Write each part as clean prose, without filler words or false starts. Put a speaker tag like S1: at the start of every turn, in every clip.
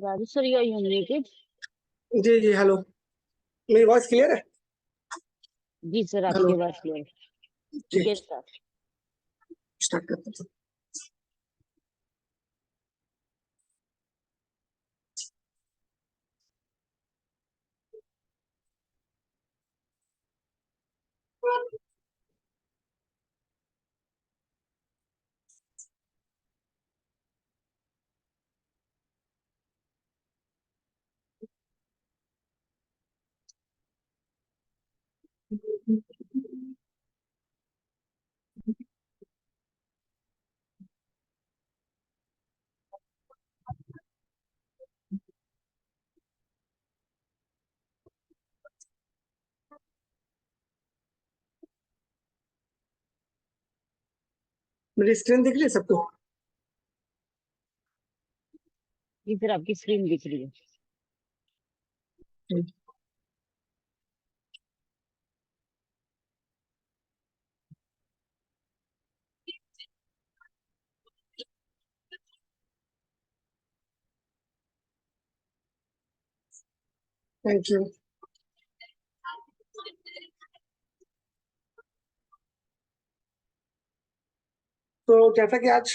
S1: Raju sir, you are unmuted.
S2: जी जी hello, मेरी वॉइस क्लियर है?
S1: जी सर,
S2: हेलो
S1: आपकी आवाज क्लियर है।
S2: जी,
S1: यस सर।
S2: स्टार्ट करते हैं। मेरी स्क्रीन दिख रही है सबको?
S1: जी सर, आपकी स्क्रीन दिख रही है।
S2: Thank you. तो जैसा कि आज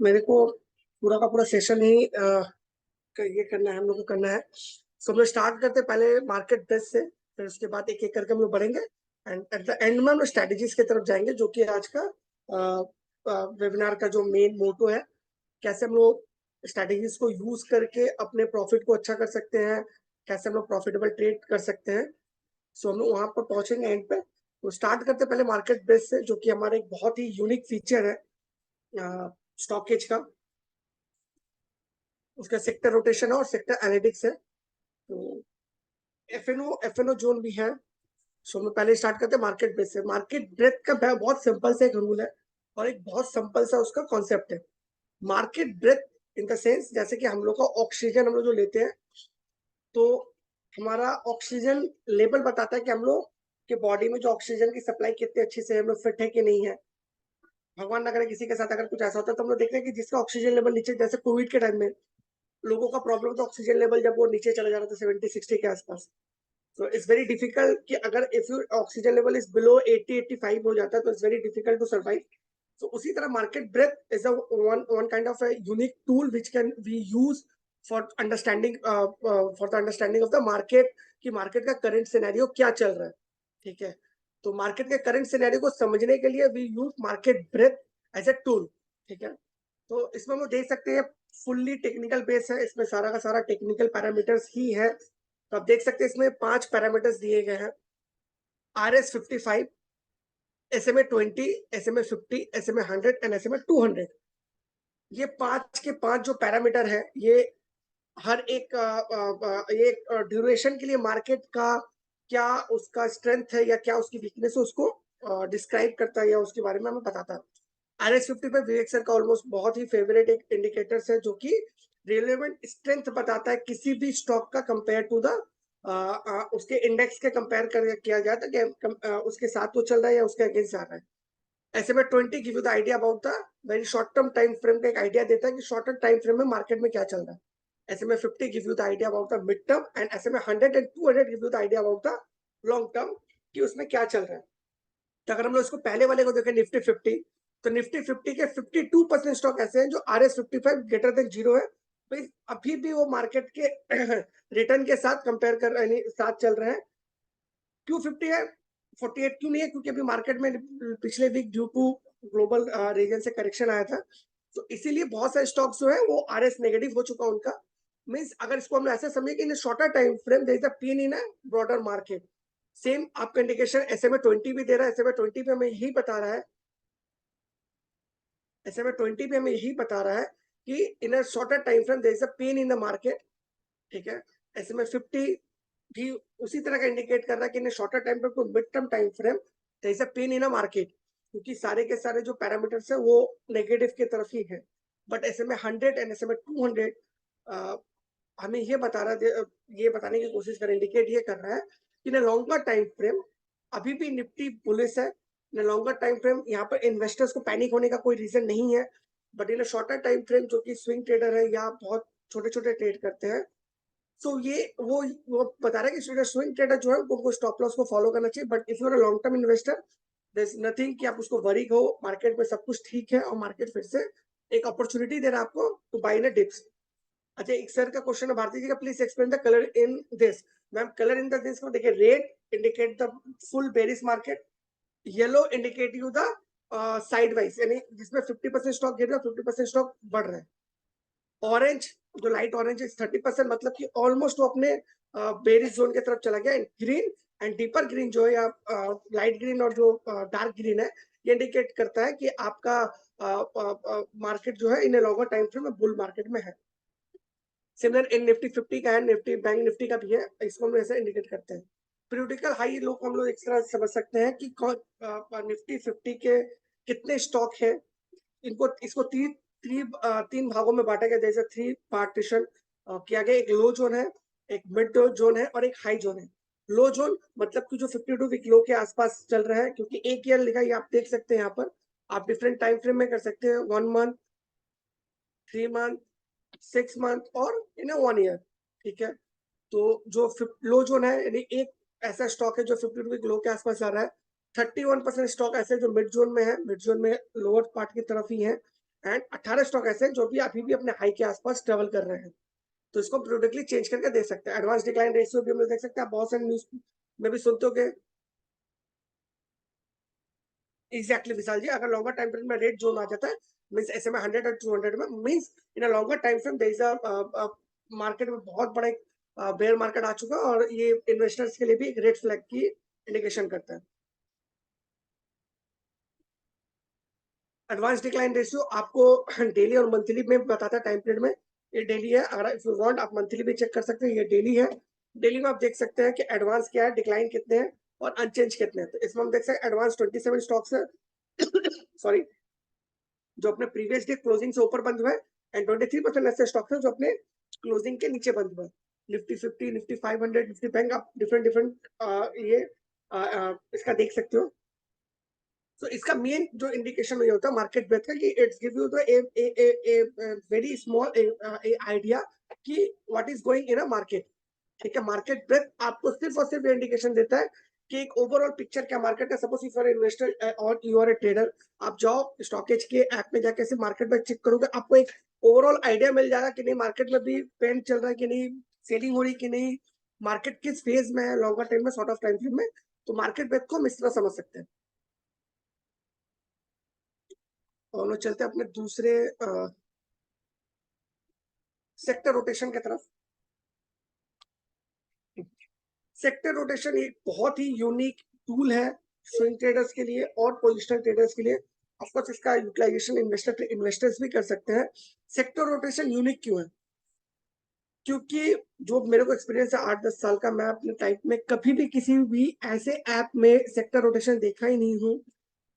S2: मेरे को पूरा का पूरा सेशन ही ये करना है, हम लोग को करना है। सो हम लोग स्टार्ट करते पहले मार्केट बेस से, फिर उसके बाद एक एक करके हम लोग बढ़ेंगे एंड एट द एंड में हम लोग स्ट्रेटेजीज की तरफ जाएंगे, जो कि आज का वेबिनार का जो मेन मोटो है। कैसे हम लोग स्ट्रेटेजीज को यूज करके अपने प्रॉफिट को अच्छा कर सकते हैं, कैसे हम लोग प्रॉफिटेबल ट्रेड कर सकते हैं। सो हम लोग वहां पर पहुंचेंगे एंड पे। तो स्टार्ट करते पहले मार्केट बेस से, जो कि हमारा एक बहुत ही यूनिक फीचर है स्टॉकेज का। उसका सेक्टर रोटेशन है और सेक्टर एनालिटिक्स है। तो एफएनओ जोन भी है। सो हम लोग पहले स्टार्ट करते हैं मार्केट बेस से। मार्केट ब्रेथ का बहुत सिंपल सा एक रूल है और एक बहुत सिंपल सा उसका कॉन्सेप्ट है। Market breadth in the sense, जैसे कि हम लोग का ऑक्सीजन हम लोग जो लेते हैं, तो हमारा ऑक्सीजन लेवल बताता है कि हम लोग के बॉडी में जो ऑक्सीजन की सप्लाई कितनी अच्छी से हम लोग फिट है कि नहीं है। भगवान ना करे किसी के साथ अगर कुछ ऐसा होता है तो हम लोग देखते हैं कि जिसका ऑक्सीजन लेवल नीचे, जैसे कोविड के टाइम में लोगों का प्रॉब्लम था ऑक्सीजन लेवल, जब वो नीचे चला जा रहा था 70-60 के आसपास। So it's very difficult कि अगर if your oxygen level is below 80-85 हो जाता है तो it's very difficult to survive. So उसी तरह market breadth is a one kind of a unique tool which can we use for understanding for the understanding of the market, कि market का current scenario क्या चल रहा है। ठीक है, तो market के current scenario को समझने के लिए we use market breadth as a tool। ठीक है, तो इसमें हम लोग देख सकते हैं फुल्ली टेक्निकल बेस है, इसमें सारा का सारा टेक्निकल पैरामीटर्स ही है। तो आप देख सकते हैं इसमें 5 पैरामीटर्स दिए गए हैं। RS55, SMA20, SMA50, SMA100 and SMA200। ये 5 के 5 जो पैरामीटर है, ये हर एक ये ड्यूरेशन के लिए मार्केट का क्या उसका स्ट्रेंथ है या क्या उसकी वीकनेस है, उसको डिस्क्राइब करता है या उसके बारे में हमें बताता है। RS55 विवेक सर का ऑलमोस्ट बहुत ही फेवरेट एक इंडिकेटर्स है, जो कि रिलेवेंट स्ट्रेंथ बताता है किसी भी स्टॉक का कंपेयर टू द उसके इंडेक्स के कंपेयर कर किया जाए तो उसके साथ वो चल रहा है या उसके अगेंस्ट जा रहा है। SMA20 give you the idea about the very short term time frame का एक आइडिया देता है कि शॉर्ट टर्म टाइम फ्रेम में मार्केट में क्या चल रहा है। SMA50 give you the idea about the mid term and SMA100 and 200 give you the idea about the long term, कि उसमें क्या चल रहा है। तो अगर हम लोग इसको पहले वाले को देखें निफ्टी 50, तो निफ्टी 50 के 52% स्टॉक ऐसे हैं जो RS55 ग्रेटर देन जीरो है। तो अभी भी वो मार्केट के रिटर्न के साथ कंपेयर कर यानी साथ चल रहे हैं। क्यों 50 है, 48 क्यों नहीं है? क्योंकि अभी मार्केट में पिछले week due to global reason से करेक्शन आया था, तो इसीलिए बहुत सारे स्टॉक्स जो है वो RS नेगेटिव हो चुका उनका। मींस अगर इसको हम ऐसे समझे कि in shorter time frame there is a pain in a broader market. Same आपका इंडिकेशन SMA20 भी दे रहा है। SMA20 पे हमें यही बता रहा है, SMA20 पे हमें यही बता रहा है कि in a shorter time frame there is a pain in the market. ठीक है, SMA50 भी उसी तरह का इंडिकेट कर रहा है कि in shorter time frame to mid term time frame there is a pain in a market, क्योंकि सारे के सारे जो पैरामीटर्स है वो नेगेटिव की तरफ ही है। बट SMA100 एंड SMA200 हमें ये बता रहा है, ये बताने की कोशिश कर इंडिकेट ये कर रहा है कि इन लॉन्गर टाइम फ्रेम अभी भी निफ्टी बुलिश है। इन लॉन्गर टाइम फ्रेम यहाँ पर इन्वेस्टर्स को पैनिक होने का कोई रीजन नहीं है। But in shorter time frame जो कि स्विंग ट्रेडर है या बहुत छोटे छोटे ट्रेड करते हैं। सो ये वो बता रहा है कि स्विंग ट्रेडर जो है उनको स्टॉप लॉस को फॉलो करना चाहिए, but if you are a long term investor there is nothing कि आप उसको वरी हो, मार्केट में सब कुछ ठीक है और मार्केट फिर से एक अपॉर्चुनिटी दे रहा है आपको टू बाय इन डिप्स। अच्छा, एक सर का क्वेश्चन है भारती जी का, please explain the colour in this. Ma'am, colour in the this को देखिए, red indicate the full bearish market, yellow indicate you the side wise, यानी जिसमें 50% स्टॉक गिर रहा है, 50% स्टॉक बढ़ रहा है। ऑरेंज, जो लाइट ऑरेंज है 30%, मतलब कि ऑलमोस्ट वो अपने बेरिश जोन की तरफ चला गया। ग्रीन एंड डीपर ग्रीन जो है, या लाइट ग्रीन और जो डार्क ग्रीन है, ये इंडिकेट करता है कि आपका मार्केट जो है इन लॉन्गर टाइम फ्रेम में बुल मार्केट में है। सिमिलर इन निफ्टी 50 का है, निफ्टी बैंक निफ्टी का भी है, इसको हम ऐसे इंडिकेट करते हैं। पीरियोडिकल हाई लो को हम लोग इस तरह समझ सकते हैं कि निफ्टी 50 के कितने स्टॉक है, इनको इसको तीन भागों में बांटा गया, जैसे 3 पार्टीशन किया गया। एक लो जोन है, एक मिड जोन है और एक हाई जोन है। लो जोन मतलब कि जो 52 वीक लो के आसपास चल रहा है, क्योंकि एक ईयर लिखा है, आप देख सकते हैं यहाँ पर। आप डिफरेंट टाइम फ्रेम में कर सकते हैं, 1 मंथ, 3 मंथ, 6 मंथ और 1 ईयर। ठीक है, तो जो लो जोन है, यानी एक ऐसा स्टॉक है जो 52 वीक लो के आसपास जा रहा है। 31% स्टॉक ऐसे जो मिड जोन में है, मिड जोन में लोअर पार्ट की तरफ ही है। एंड 18 स्टॉक ऐसे जो भी अभी भी अपने हाई के आसपास ट्रेवल कर रहे हैं। तो इसको प्रोडक्टली चेंज करके देख सकते हैं। एडवांस डिक्लाइन रेशियो भी हम लोग देख सकते हैं। आप बहुत सारे न्यूज में भी सुनते हो कि एग्जैक्टली विशाल जी, अगर लॉन्गर टाइम फ्रेम में रेट जोन आ जाता है, मींस ऐसे में 100 और 200 में, means in a longer time frame there is a market में बहुत बड़ा एक बेयर मार्केट आ चुका है, और ये इन्वेस्टर्स के लिए भी एक रेड फ्लैग की इंडिकेशन करता है। एडवांस डिक्लाइन रेशियो आपको डेली और मंथली में बताता है टाइम पीरियड में। ये डेली है, अगर इफ यू वांट आप मंथली भी चेक कर सकते हैं, ये डेली है। डेली में आप देख सकते हैं कि एडवांस क्या है, डिक्लाइन कितने हैं और अनचेंज कितने हैं। तो इसमें हम देख सकते हैं एडवांस 27 स्टॉक्स है सॉरी, जो अपने प्रीवियस डे क्लोजिंग से ऊपर बंद हुआ है, एंड 23% ऐसे स्टॉक्स हैं जो अपने क्लोजिंग के नीचे बंद हुआ है। निफ्टी 50, निफ्टी 500, निफ्टी बैंक, आप डिफरेंट डिफरेंट ये इसका देख सकते हो। तो इसका मेन जो इंडिकेशन ये होता है मार्केट ब्रेथ का, कि it's give you the a very small idea कि what is going in a market. ठीक है, मार्केट ब्रेथ आपको सिर्फ और सिर्फ इंडिकेशन देता है कि एक ओवरऑल पिक्चर क्या मार्केट है। Suppose if you are investor और यू आर ए ट्रेडर, आप जाओ स्टॉकेज के ऐप में जाके ऐसे मार्केट में चेक करोगे, आपको एक ओवरऑल आइडिया मिल जाएगा कि नहीं मार्केट में भी ट्रेंड चल रहा है कि नहीं, सेलिंग हो रही कि नहीं, मार्केट किस फेज में है, लॉन्गर टाइम में, शॉर्ट ऑफ टाइम फ्रेम में। तो मार्केट ब्रेथ को हम इस तरह समझ सकते हैं। और हम लोग चलते हैं अपने दूसरे सेक्टर रोटेशन की तरफ। सेक्टर रोटेशन एक बहुत ही यूनिक टूल है स्विंग ट्रेडर्स के लिए और पोजिशनल ट्रेडर्स के लिए। ऑफकोर्स इसका यूटिलाइजेशन इन्वेस्टर्स भी कर सकते हैं। सेक्टर रोटेशन यूनिक क्यों है? क्योंकि जो मेरे को एक्सपीरियंस है 8-10 साल का, मैं अपने टाइप में कभी भी किसी भी ऐसे ऐप में सेक्टर रोटेशन देखा ही नहीं हूँ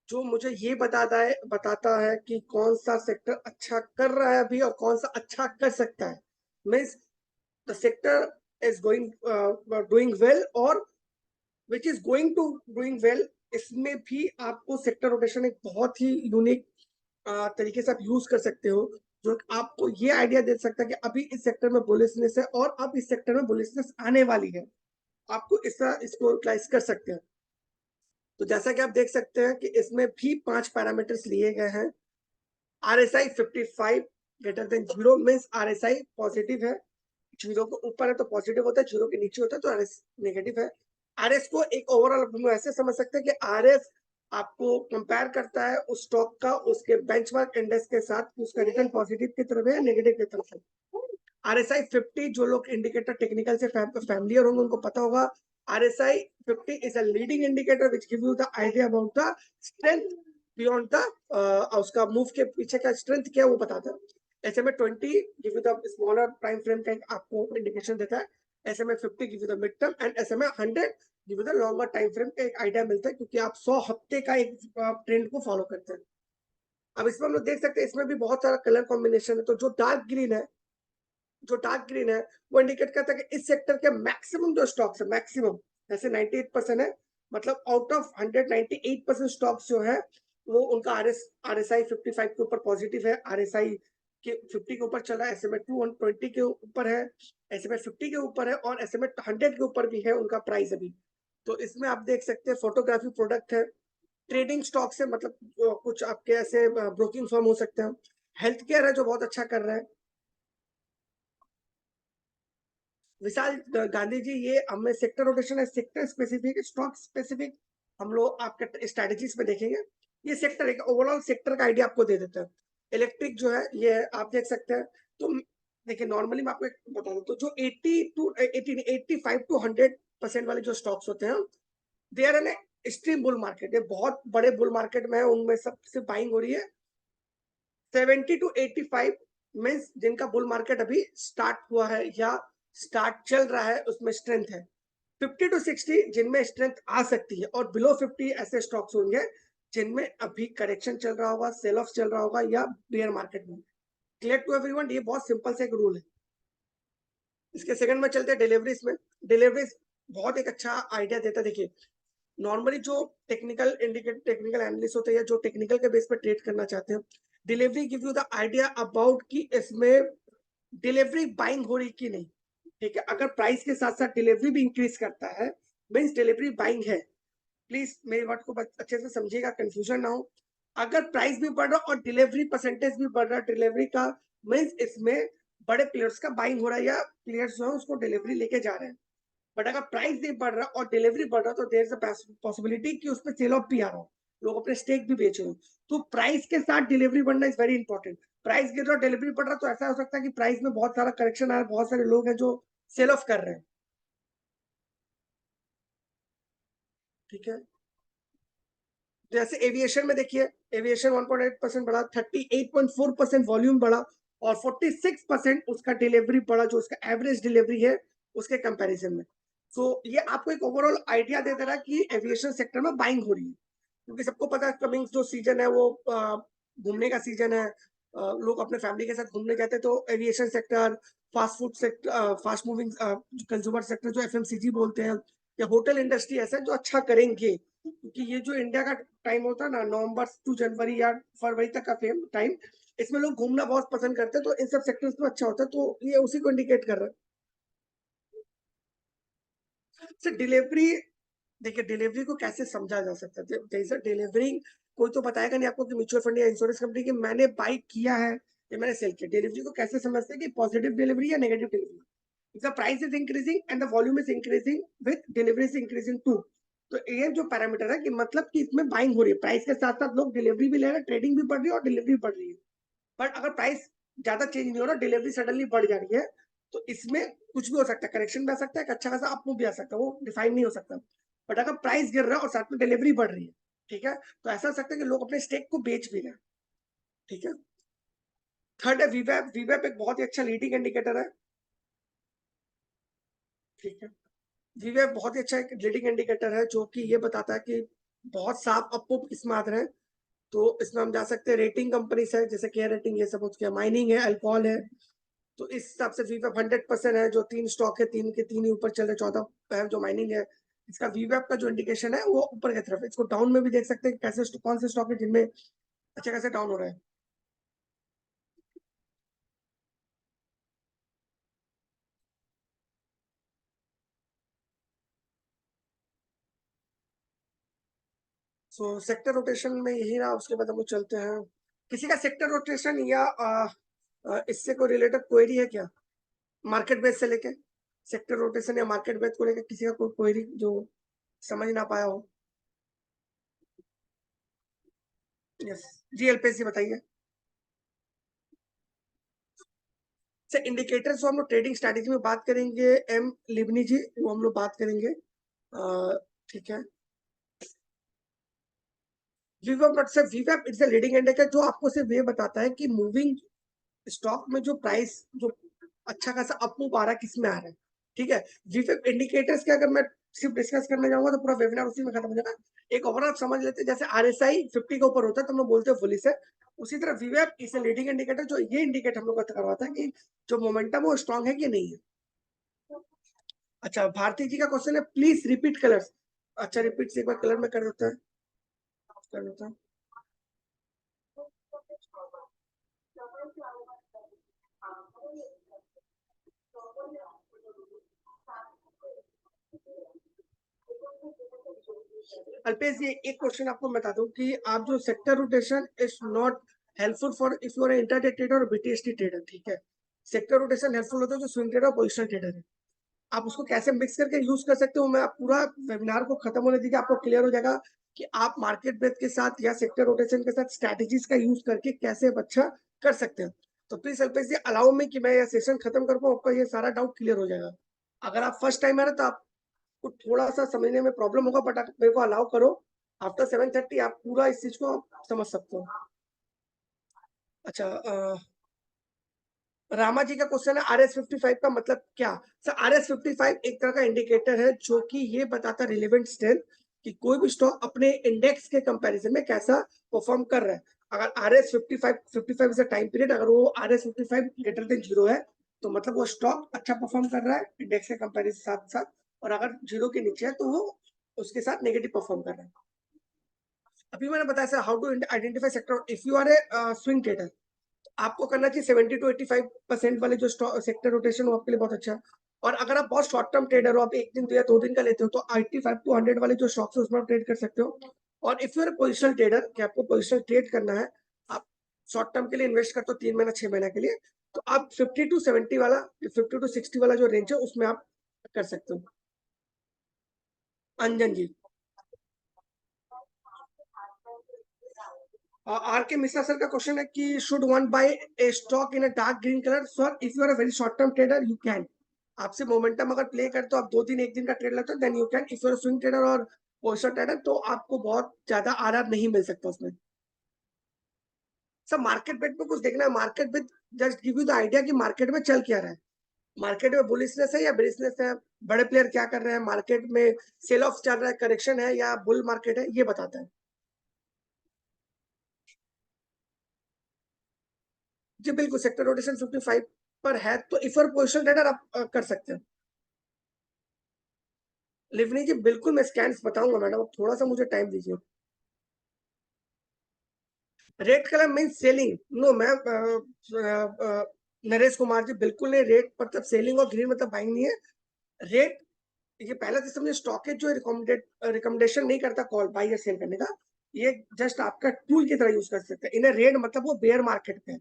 S2: जो मुझे ये बताता है कि कौन सा सेक्टर अच्छा कर रहा है अभी और कौन सा अच्छा कर सकता है। Means the sector is going doing well और which is going to doing well. इसमें भी आपको सेक्टर रोटेशन एक बहुत ही यूनिक तरीके से आप यूज कर सकते हो, जो आपको ये आइडिया दे सकता है कि अभी इस सेक्टर में बुलिशनेस है और अब इस सेक्टर में बुलिशनेस आने वाली है। आपको इस तरह इसको यूटिलाइज कर सकते हैं। तो जैसा कि आप देख सकते हैं कि इसमें भी 5 पैरामीटर्स लिए गए हैं। RSI 55 greater than 0 means RSI positive है, 0 के ऊपर है तो पॉजिटिव होता है, 0 के नीचे होता है तो RS नेगेटिव है। RS को एक ओवरऑल ऐसे समझ सकते हैं कि RS आपको कंपेयर करता है उस स्टॉक का उसके बेंचमार्क इंडेक्स के साथ, उसका रिटर्न पॉजिटिव की तरफ है या नेगेटिव की तरफ है। RSI 50, जो लोग इंडिकेटर टेक्निकल से फैमिलियर होंगे उनको पता होगा, RSI 50 is a leading indicator which give you the idea about the strength beyond the उसका मूव के पीछे का स्ट्रेंथ क्या है वो बताता है। ऐसे में 20 give you the smaller time frame का आपको इंडिकेशन देता है। ऐसे में 50 give you the mid term and ऐसे में 100 give you the longer time frame का एक आइडिया मिलता है, क्योंकि आप 100 हफ्ते का एक ट्रेंड को फॉलो करते हैं। अब इसमें हम लोग देख सकते हैं इसमें भी बहुत सारा कलर कॉम्बिनेशन है। तो जो डार्क ग्रीन है वो इंडिकेट करता है कि इस सेक्टर के मैक्सिमम जो स्टॉक्स है, मैक्सिमम जैसे 98% है, मतलब आउट ऑफ 198% स्टॉक्स जो है वो उनका RSI 55 के ऊपर पॉजिटिव है, RSI के 50 के ऊपर चला है, एसएमए 220 के ऊपर है, एसएमए 50 के ऊपर है और एसएमए 100 के ऊपर भी है उनका प्राइस अभी। तो इसमें आप देख सकते हैं फोटोग्राफी प्रोडक्ट है, ट्रेडिंग स्टॉक्स है, मतलब कुछ आपके ऐसे ब्रोकिंग फर्म हो सकते हैं, हेल्थ केयर है जो बहुत अच्छा कर रहा है। विशाल गांधी जी, ये हमें सेक्टर रोटेशन है, सेक्टर स्पेसिफिक, स्टॉक स्पेसिफिक हम लोग आपके स्ट्रेटेजीज में देखेंगे। ये सेक्टर एक ओवरऑल सेक्टर का आइडिया आपको दे देता है। इलेक्ट्रिक जो है ये आप देख सकते हैं। तो देखिए नॉर्मली मैं आपको एक बता दूं तो जो 85 टू 100% वाले जो स्टॉक्स होते हैं they are an extreme bull market, ये बहुत बड़े बुल मार्केट में है, उनमें सबसे बाइंग हो रही है। 70 टू 85 मीन्स जिनका बुल मार्केट अभी स्टार्ट हुआ है या स्टार्ट चल रहा है उसमें स्ट्रेंथ है। 50 टू 60 जिनमें स्ट्रेंथ आ सकती है और बिलो 50 ऐसे स्टॉक्स होंगे जिनमें अभी करेक्शन चल रहा होगा, सेल ऑफ चल रहा होगा या बेयर मार्केट में। क्लियर टू एवरीवन, ये बहुत सिंपल सा एक रूल है। इसके सेकंड में चलते हैं डिलीवरीज में। डिलीवरीज बहुत एक अच्छा आइडिया देता है। देखिए नॉर्मली जो टेक्निकल एनालिस्ट होते हैं या जो टेक्निकल के बेस पर ट्रेड करना चाहते हैं, delivery give you the idea about कि इसमें डिलीवरी बाइंग हो रही कि नहीं। ठीक है, अगर प्राइस के साथ साथ डिलीवरी भी इंक्रीज करता है मीन्स डिलीवरी बाइंग है। प्लीज मेरी बात को अच्छे से समझिएगा, कंफ्यूजन ना हो। अगर प्राइस भी बढ़ रहा और डिलीवरी परसेंटेज भी बढ़ रहा डिलीवरी का मीन्स इसमें बड़े प्लेयर्स का बाइंग हो रहा है या प्लेयर्स जो है उसको डिलीवरी लेके जा रहे हैं। बट अगर प्राइस नहीं बढ़ रहा और डिलीवरी बढ़ रहा तो देयर इज अ पॉसिबिलिटी कि उसमें सेल ऑफ भी आ रहा हो, लोग अपने स्टेक भी बेच रहे हो। तो प्राइस के साथ डिलीवरी बढ़ना इज वेरी इंपॉर्टेंट। प्राइस गिर रहा डिलीवरी बढ़ रहा तो ऐसा हो सकता है कि प्राइस में बहुत सारा करेक्शन आया, बहुत सारे लोग हैं जो सेल ऑफ कर रहे हैं। ठीक है, जैसे एविएशन में देखिए, एविएशन 1.8% बढ़ा, 38.4% वॉल्यूम बढ़ा और 46% उसका डिलीवरी बढ़ा, जो उसका एवरेज डिलीवरी है उसके कंपैरिजन में। तो ये आपको एक ओवरऑल आइडिया दे दे रहा है कि एविएशन सेक्टर में बाइंग हो रही है, क्योंकि सबको पता है कमिंग जो सीजन है वो घूमने का सीजन है। लोग अपने फैमिली के साथ घूमने जाते हैं, तो aviation sector, fast food sector, fast moving consumer sector जो एफएमसीजी बोलते हैं, या होटल इंडस्ट्री ऐसा है जो अच्छा करेंगे, क्योंकि ये जो इंडिया का टाइम होता है ना, नवंबर टू जनवरी या फरवरी तक का टाइम, इसमें लोग घूमना बहुत पसंद करते हैं, तो इन सब सेक्टर्स में अच्छा होता है, तो ये उसी को इंडिकेट कर रहा है। सर डिलीवरी, देखिए डिलीवरी को कैसे समझा जा सकता है, जैसे डिलीवरी कोई तो बताएगा नहीं आपको कि म्यूचुअल फंड या इंश्योरेंस कंपनी की मैंने बाई किया है या मैंने सेल किया। डिलीवरी को कैसे समझते हैं कि पॉजिटिव डिलीवरी या negative delivery. If the price is increasing and the volume is increasing with delivery is increasing too, तो ये जो पैरामीटर है कि मतलब कि इसमें बाइंग हो रही है, प्राइस के साथ साथ लोग डिलीवरी भी ले रहे हैं, ट्रेडिंग भी बढ़ रही है और डिलीवरी बढ़ रही है। बट अगर प्राइस ज्यादा चेंज नहीं हो रहा, डिलीवरी सडनली बढ़ जा रही है, तो इसमें कुछ भी हो सकता है, करेक्शन भी आ सकता है, अच्छा खासा अप मूव भी आ सकता है, वो डिफाइन नहीं हो सकता। बट अगर प्राइस गिर रहा है और साथ में डिलीवरी बढ़ रही है, ठीक है, तो ऐसा हो सकता है कि लोग अपने स्टेक को बेच भी रहे हैं। ठीक है, थर्ड है वीवैप। वीवैप एक बहुत ही अच्छा लीडिंग इंडिकेटर है। ठीक है, वीवैप बहुत ही अच्छा एक लीडिंग इंडिकेटर है जो कि ये बताता है कि बहुत साफ अपमूव इसमें आ रहे हैं। तो इसमें हम जा सकते हैं रेटिंग कंपनीज है, जैसे केयर रेटिंग, ये सब हो गया, माइनिंग है, अल्कोहल है। तो इस हिसाब से वीवैप 100% है, जो तीन स्टॉक है, तीन के तीन ही ऊपर चल रहे, 14 जो माइनिंग है। इसका वीवैप का जो इंडिकेशन है वो ऊपर की तरफ है। इसको डाउन में भी देख सकते हैं कैसे, कौन से स्टॉक है जिनमें अच्छे खासे डाउन हो रहा है। सो सेक्टर रोटेशन में यही रहा, उसके बाद हम लोग चलते हैं। किसी का सेक्टर रोटेशन या इससे कोई रिलेटेड क्वेरी है क्या, मार्केट बेस से लेके सेक्टर रोटेशन या मार्केट बेस को लेके किसी का कोई क्वेरी जो समझ ना पाया हो? यस जी, एलपीसी बताइए। सर इंडिकेटर्स जो हम लोग ट्रेडिंग स्ट्रैटेजी में बात करेंगे, एम लिबनी जी वो हम लोग बात करेंगे। ठीक है, वीवैप, but sir वीवैप it's a leading indicator जो आपको सिर्फ ये बताता है कि मूविंग स्टॉक में जो प्राइस जो अच्छा खासा अप मूव आ रहा है किस में आ रहा है। ठीक है, वीवैप इंडिकेटर्स के अगर मैं सिर्फ डिस्कस करने जाऊंगा तो पूरा वेबिनार उसी में खत्म हो जाएगा। एक ओवरऑल आप समझ लेते हैं, जैसे आरएसआई 50 के ऊपर होता है तो हम लोग बोलते हैं बुलिश है, उसी तरह वीवैप इस लीडिंग इंडिकेटर जो ये इंडिकेट हम लोग को करवाता है कि जो मोमेंटम वो स्ट्रांग है कि नहीं है। अच्छा, भारती जी का क्वेश्चन है प्लीज रिपीट कलर्स। अच्छा, रिपीट से एक बार कलर में कर देता है, कर देता है। अल्पेश जी, एक क्वेश्चन आपको बता दूं कि आप जो sector rotation is not helpful for if you are intraday trader और बीटीएसटी ट्रेडर, ठीक है। सेक्टर रोटेशन हेल्पफुल होता है जो स्विंग ट्रेडर और पोजिशनल ट्रेडर है। आप उसको कैसे मिक्स करके यूज कर सकते हो, मैं आप पूरा वेबिनार को खत्म होने दीजिए, आपको क्लियर हो जाएगा कि आप मार्केट ब्रेथ के साथ या सेक्टर रोटेशन के साथ स्ट्रैटेजीज का यूज करके कैसे अच्छा कर सकते हैं। तो प्लीज अल्पेश जी अलाउ में कि मैं यह सेशन खत्म कर पाऊँ, आपका ये सारा डाउट क्लियर हो जाएगा। अगर आप फर्स्ट टाइम है ना तो आपको थोड़ा सा समझने में प्रॉब्लम होगा, बट आप मेरे को अलाउ करो, आफ्टर 7:30 आप पूरा इस चीज को समझ सकते हो। अच्छा, रामा जी का क्वेश्चन है RS55 का मतलब क्या। सर RS55 एक तरह का इंडिकेटर है जो कि ये बताता है रिलेवेंट स्ट्रेंथ कि कोई भी स्टॉक अपने इंडेक्स के कंपैरिजन में कैसा परफॉर्म कर रहा है। अगर RS55 is a time period, अगर वो RS55 ग्रेटर देन 0 है तो मतलब वो स्टॉक अच्छा परफॉर्म कर रहा है इंडेक्स के कंपैरिजन साथ साथ, और अगर 0 के नीचे है तो वो उसके साथ नेगेटिव परफॉर्म कर रहा है। अभी मैंने बताया sir how to identify sector if you are a swing trader. आपको करना चाहिए 70 to 85% वाले जो सेक्टर रोटेशन हो आपके लिए बहुत अच्छा है। और अगर आप बहुत शॉर्ट टर्म ट्रेडर हो, आप एक दिन या 2 दिन का लेते हो, तो 85 to 100 वाले जो स्टॉक्स है उसमें आप ट्रेड कर सकते हो। और if you are positional trader कि आपको पोजिशनल ट्रेड करना है, आप शॉर्ट टर्म के लिए इन्वेस्ट करते हो 3 महीना 6 महीना के लिए, तो आप 50 to 70 वाला 50 to 60 वाला जो रेंज है उसमें आप कर सकते हो। अंजन जी, आर के मिश्रा सर का क्वेश्चन है कि should one buy a stock in a dark green colour. Sir if you are a very short term trader you can, आपसे मोमेंटम अगर प्ले करते हो, आप 2 दिन 1 दिन का ट्रेड लेते हो, then you can. If you are swing trader और पोजिशन ट्रेडर तो आपको बहुत ज्यादा आरआर नहीं मिल सकता उसमें। सर मार्केट बेट में कुछ देखना है, market breadth just give you the idea कि मार्केट में चल क्या रहा है, मार्केट में बुलिशनेस है या बेरिशनेस है, बड़े प्लेयर क्या कर रहे हैं, मार्केट में सेल ऑफ चल रहा है, करेक्शन है या बुल मार्केट है, ये बताता है। जी बिल्कुल, सेक्टर रोटेशन 55 पर है तो इफ और पोजिशन ट्रेडर आप कर सकते हैं। लिवनी जी बिल्कुल मैं स्कैन्स बताऊंगा मैडम, आप थोड़ा सा मुझे टाइम दीजिए। Red colour mean selling, no ma'am, Naresh Kumar ji बिल्कुल नहीं, रेड मतलब सेलिंग और ग्रीन मतलब बाइंग नहीं है। रेड ये पहला सिस्टम, ये स्टॉकेज जो रिकमेंडेशन नहीं करता कॉल बाई या सेल करने का, ये जस्ट आपका टूल की तरह यूज कर सकते हैं। इन्हें रेड मतलब वो बेयर मार्केट पे है,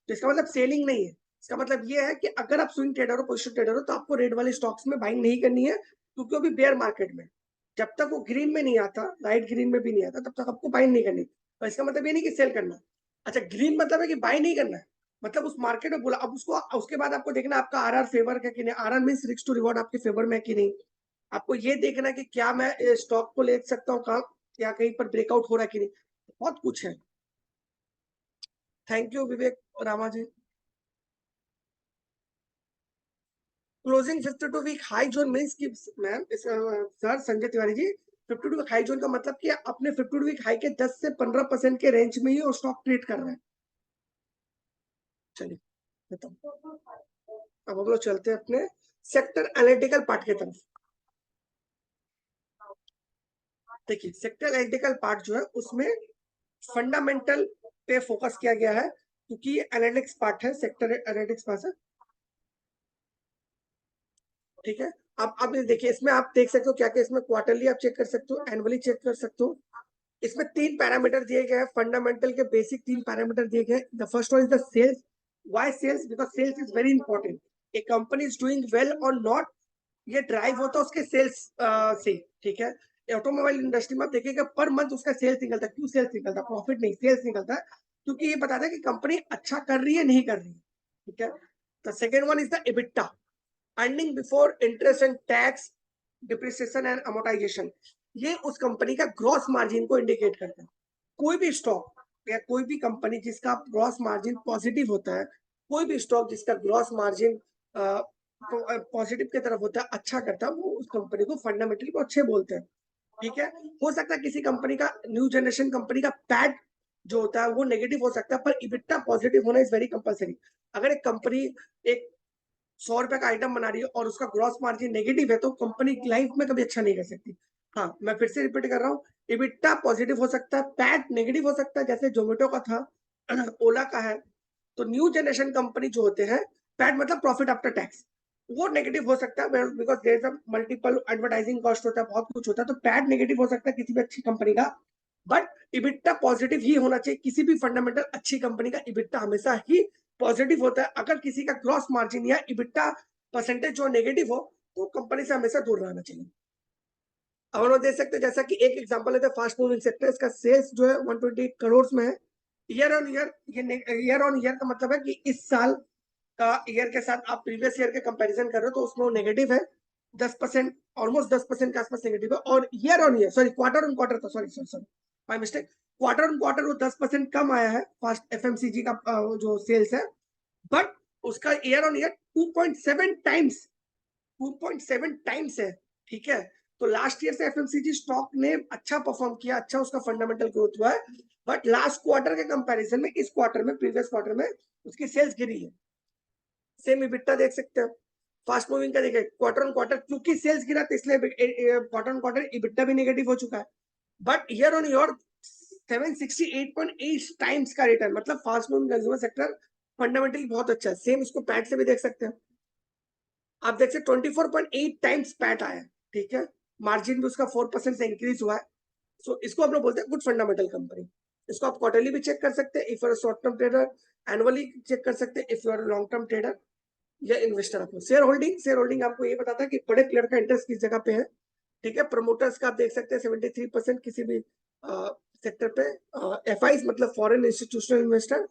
S2: तो इसका मतलब सेलिंग नहीं है। इसका मतलब ये है कि अगर आप स्विंग ट्रेडर हो पोजिशन ट्रेडर हो तो आपको रेड वाले स्टॉक्स में बाइंग नहीं करनी है, क्योंकि अभी बेयर मार्केट में जब तक वो ग्रीन में नहीं आता, लाइट ग्रीन में भी नहीं आता, तब तक आपको बाइंग नहीं करनी। और इसका मतलब ये नहीं कि सेल करना। अच्छा, ग्रीन मतलब है कि बाय नहीं करना है, मतलब उस मार्केट में बोला, अब उसको उसके बाद आपको देखना आपका आरआर फेवर का कि नहीं, RR mean risk to reward आपके फेवर में है कि नहीं। आपको ये देखना है कि क्या मैं स्टॉक को ले सकता हूँ कहाँ, या कहीं पर ब्रेकआउट हो रहा है कि नहीं, बहुत कुछ है। Thank you Vivek Rama ji. Closing 52 week high zone means कि ma'am sir Sanjay Tiwari ji, 52 week high zone का मतलब कि अपने 52 वीक हाई के 10 से 15% के रेंज में ही वो स्टॉक ट्रेड कर रहा है। चलिए बताओ, अब हम लोग चलते हैं अपने सेक्टर एनालिटिकल पार्ट की तरफ। देखिए सेक्टर एनालिटिकल पार्ट जो है उसमें फंडामेंटल पे फोकस किया गया है, क्योंकि एनालिटिक्स पार्ट है, सेक्टर एनालिटिक्स पार्ट है, ठीक है। अब ये देखिए, इसमें आप देख सकते हो क्या क्या, इसमें क्वार्टरली आप चेक कर सकते हो, एनुअली चेक कर सकते हो। इसमें 3 पैरामीटर दिए गए हैं, फंडामेंटल के बेसिक 3 पैरामीटर दिए गए हैं। The first one is the sales. Why sales? Because sales is very important. A company is doing well और नॉट, ये ड्राइव होता है उसके सेल्स से, ठीक है। ऑटोमोबाइल इंडस्ट्री में आप देखिएगा पर मंथ उसका सेल्स निकलता है, क्यों सेल्स निकलता है, प्रॉफिट नहीं, सेल्स निकलता है, क्योंकि ये बताता है कि कंपनी अच्छा कर रही है नहीं कर रही है, ठीक है। The second one is the EBITDA, earning before interest and tax, depreciation and amortisation. ये उस कंपनी का ग्रॉस मार्जिन को इंडिकेट करता है। कोई भी स्टॉक या कोई भी कंपनी जिसका ग्रॉस मार्जिन पॉजिटिव होता है, कोई भी स्टॉक जिसका ग्रॉस मार्जिन पॉजिटिव की तरफ होता है, अच्छा करता है, वो उस कंपनी को फंडामेंटली को अच्छे बोलते हैं, ठीक है। हो सकता है किसी कंपनी का, न्यू जनरेशन कंपनी का पैट जो होता है वो नेगेटिव हो सकता है, पर इबिटा पॉजिटिव होना इज वेरी कंपलसरी। अगर एक कंपनी एक 100 रुपए का आइटम बना रही है और उसका ग्रॉस मार्जिन नेगेटिव है तो कंपनी लाइफ में कभी अच्छा नहीं कर सकती। हाँ, मैं फिर से रिपीट कर रहा हूँ, इबिटा पॉजिटिव हो सकता है, पैट नेगेटिव हो सकता है, जैसे जोमेटो का था, ओला का है। तो न्यू जनरेशन कंपनी जो होते हैं, पैट मतलब प्रॉफिट आफ्टर टैक्स, वो नेगेटिव हो सकता है because there is a multiple advertising cost होता है, बहुत कुछ होता है, तो पैट नेगेटिव हो सकता है किसी भी अच्छी कंपनी का। बट इबिट्टा पॉजिटिव ही होना चाहिए, किसी भी फंडामेंटल अच्छी कंपनी का इबिट्टा हमेशा ही पॉजिटिव होता है। अगर किसी का ग्रॉस मार्जिन या इबिट्टा परसेंटेज जो नेगेटिव हो तो कंपनी से हमेशा दूर रहना चाहिए। अब हम लोग देख सकते हैं, जैसा कि एक एग्जांपल लेते हैं फास्ट मूविंग सेक्टर, इसका सेल्स जो है 128 करोड़ में है ईयर ऑन ईयर। ये ईयर ऑन ईयर का मतलब है कि इस साल का ईयर के साथ आप प्रीवियस ईयर के कंपैरिजन कर रहे हो तो उसमें वो नेगेटिव है 10%, ऑलमोस्ट 10% के आसपास नेगेटिव है। और year on year, sorry quarter on quarter था, sorry sorry sorry my mistake, quarter on quarter वो 10% कम आया है फास्ट एफएमसीजी का जो सेल्स है। बट उसका year on year 2.7 times, 2.7 times है। ठीक है, तो लास्ट ईयर से एफएमसीजी स्टॉक ने अच्छा परफॉर्म किया, अच्छा उसका फंडामेंटल ग्रोथ हुआ है। बट लास्ट क्वार्टर के कंपैरिजन में इस क्वार्टर में, प्रीवियस क्वार्टर में उसकी सेल्स गिरी है। सेम इबिट्टा देख सकते हो फास्ट मूविंग का, देखिए क्वार्टर ऑन क्वार्टर, क्योंकि सेल्स गिरा तो इसलिए क्वार्टर ऑन क्वार्टर इबिट्टा भी नेगेटिव हो चुका है। But year on year 768.8 times का रिटर्न, मतलब fast moving consumer sector fundamentally बहुत अच्छा है। सेम इसको पैट से भी देख सकते हैं, आप देख सकते 24.8 टाइम्स पैट आया है। ठीक है, मार्जिन भी उसका 4% से इंक्रीज हुआ है। सो इसको हम लोग बोलते हैं गुड फंडामेंटल कंपनी। इसको आप क्वार्टरली भी चेक कर सकते हैं if you are short term trader, annually check कर सकते हैं if you are long term trader या इन्वेस्टर। आपको शेयर होल्डिंग, शेयर होल्डिंग आपको ये बताता है कि बड़े प्लेयर का इंटरेस्ट किस जगह पे है। ठीक है, प्रमोटर्स का आप देख सकते हैं 73% किसी भी सेक्टर पे, एफ आई मतलब फॉरेन इंस्टीट्यूशनल इन्वेस्टर,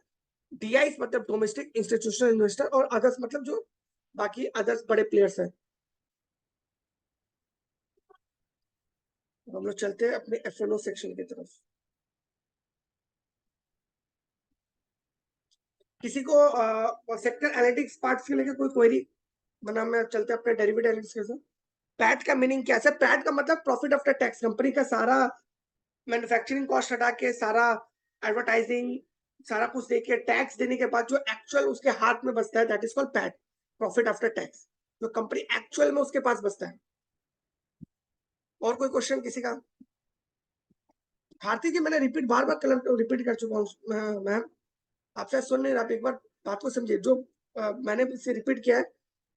S2: डीआई मतलब डोमेस्टिक इंस्टीट्यूशनल इन्वेस्टर, और अदर्स मतलब जो बाकी अदर्स बड़े प्लेयर्स हैं। हम लोग चलते हैं अपने एफएनओ सेक्शन की तरफ। किसी को सेक्टर एनालिटिक्स पार्ट्स के लेके कोई क्वेरी, वरना मैं चलते हैं अपने डेरिवेटिव एनालिटिक्स के साथ। पैट का मीनिंग क्या है सर? पैट का मतलब प्रॉफिट आफ्टर टैक्स, कंपनी का सारा मैन्युफैक्चरिंग कॉस्ट हटा के, सारा एडवर्टाइजिंग, सारा कुछ देके, टैक्स देने के बाद जो एक्चुअल उसके हाथ में बचता है, that is called PAT, profit after tax, जो कंपनी एक्चुअल में उसके पास बचता है। और कोई क्वेश्चन किसी का? भारती जी, मैंने रिपीट बार बार रिपीट कर चुका हूँ मैम, आप शायद सुन नहीं रहे, आप एक बार बात को समझिए। जो मैंने इसे रिपीट किया है,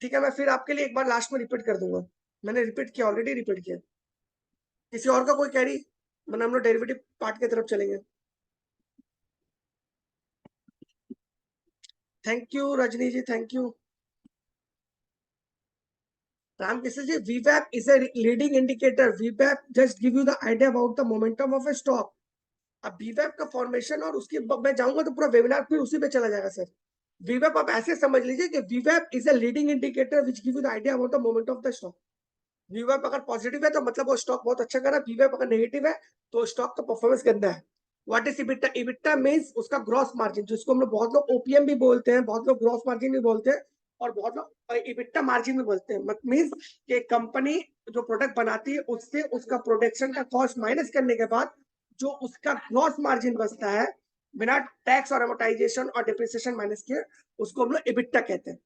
S2: ठीक है, मैं फिर आपके लिए एक बार लास्ट में रिपीट कर दूंगा। मैंने रिपीट किया, ऑलरेडी रिपीट किया। किसी और का कोई कैरी, वरना हम लोग डेरिवेटिव पार्ट की तरफ चलेंगे। Thank you Rajni ji, thank you. Ramakrishna ji, VWAP is a leading indicator. VWAP just give you the idea about the momentum of a stock. अब VWAP का फॉर्मेशन और उसकी मैं जाऊंगा तो पूरा वेबिनार फिर उसी पे चला जाएगा सर। VWAP आप ऐसे समझ लीजिए कि VWAP is a leading indicator which give you the idea about the momentum of the stock. VWAP अगर पॉजिटिव है तो मतलब वो स्टॉक बहुत अच्छा कर रहा है, VWAP अगर नेगेटिव है तो स्टॉक का परफॉर्मेंस गंदा है। What is EBITDA? EBITDA means उसका ग्रॉस मार्जिन, जिसको हम लोग, बहुत लोग ओपीएम भी बोलते हैं, बहुत लोग ग्रॉस मार्जिन भी बोलते हैं, और बहुत लोग इबिट्टा मार्जिन भी बोलते हैं। मत मींस कि कंपनी जो प्रोडक्ट बनाती है उससे उसका प्रोडक्शन का कॉस्ट माइनस करने के बाद जो उसका ग्रॉस मार्जिन बचता है बिना टैक्स और अमोर्टाइजेशन और डिप्रिसिएशन माइनस किए, उसको हम लोग इबिट्टा कहते हैं।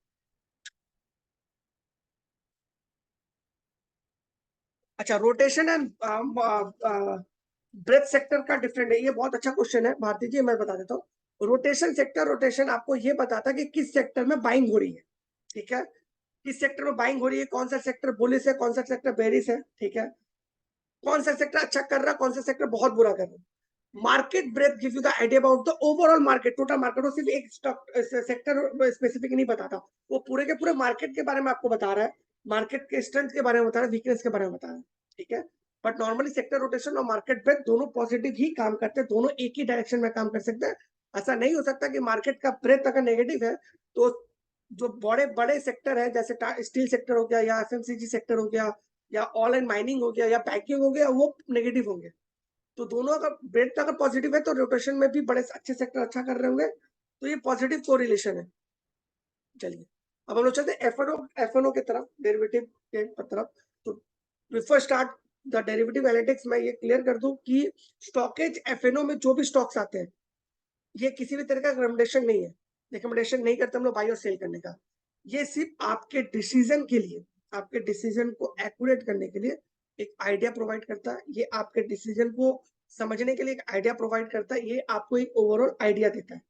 S2: अच्छा, रोटेशन एंड ब्रेथ सेक्टर का डिफरेंट है, ये बहुत अच्छा क्वेश्चन है भारती जी, मैं बता देता हूँ। रोटेशन सेक्टर, रोटेशन आपको ये बताता है कि किस सेक्टर में बाइंग हो रही है। ठीक है, किस सेक्टर में बाइंग हो रही है, कौन सा सेक्टर बुलिश है, कौन सा सेक्टर बेरिश है। ठीक है, कौन सा सेक्टर अच्छा कर रहा है, कौन सा सेक्टर बहुत बुरा कर रहा है। Market breadth give you the idea about the overall market, total market. वो सिर्फ एक स्टॉक सेक्टर स्पेसिफिक नहीं बताता, वो पूरे के पूरे मार्केट के बारे में आपको बता रहा है, मार्केट के स्ट्रेंथ के बारे में बता रहा है, वीकनेस के बारे में बता रहा है। ठीक है, बट नॉर्मली सेक्टर रोटेशन और मार्केट ब्रेथ दोनों पॉजिटिव ही काम करते हैं, दोनों एक ही डायरेक्शन में काम कर सकते हैं। ऐसा नहीं हो सकता कि मार्केट का ब्रेथ अगर नेगेटिव है तो जो बड़े बड़े सेक्टर है जैसे स्टील सेक्टर हो गया या एफएमसीजी सेक्टर हो गया या ऑयल एंड माइनिंग हो गया या बैंकिंग हो गया, वो नेगेटिव होंगे। तो दोनों अगर ब्रेथ अगर पॉजिटिव है तो रोटेशन में भी बड़े अच्छे सेक्टर अच्छा कर रहे होंगे, तो ये पॉजिटिव कोरिलेशन है। चलिए, अब हम लोग चलते हैं एफएनओ की तरफ, डेरिवेटिव के तरफ। तो before start the derivative analytics, मैं ये क्लियर कर दूं कि स्टॉकेज एफएनओ में जो भी स्टॉक्स आते हैं, ये किसी भी तरह का रिकमेंडेशन नहीं है, रिकमेंडेशन नहीं करते हम लोग बाई और सेल करने का। ये सिर्फ आपके डिसीजन के लिए, आपके डिसीजन को एक्यूरेट करने के लिए एक आइडिया प्रोवाइड करता है। ये आपके डिसीजन को समझने के लिए एक आइडिया प्रोवाइड करता है, ये आपको एक ओवरऑल आइडिया देता है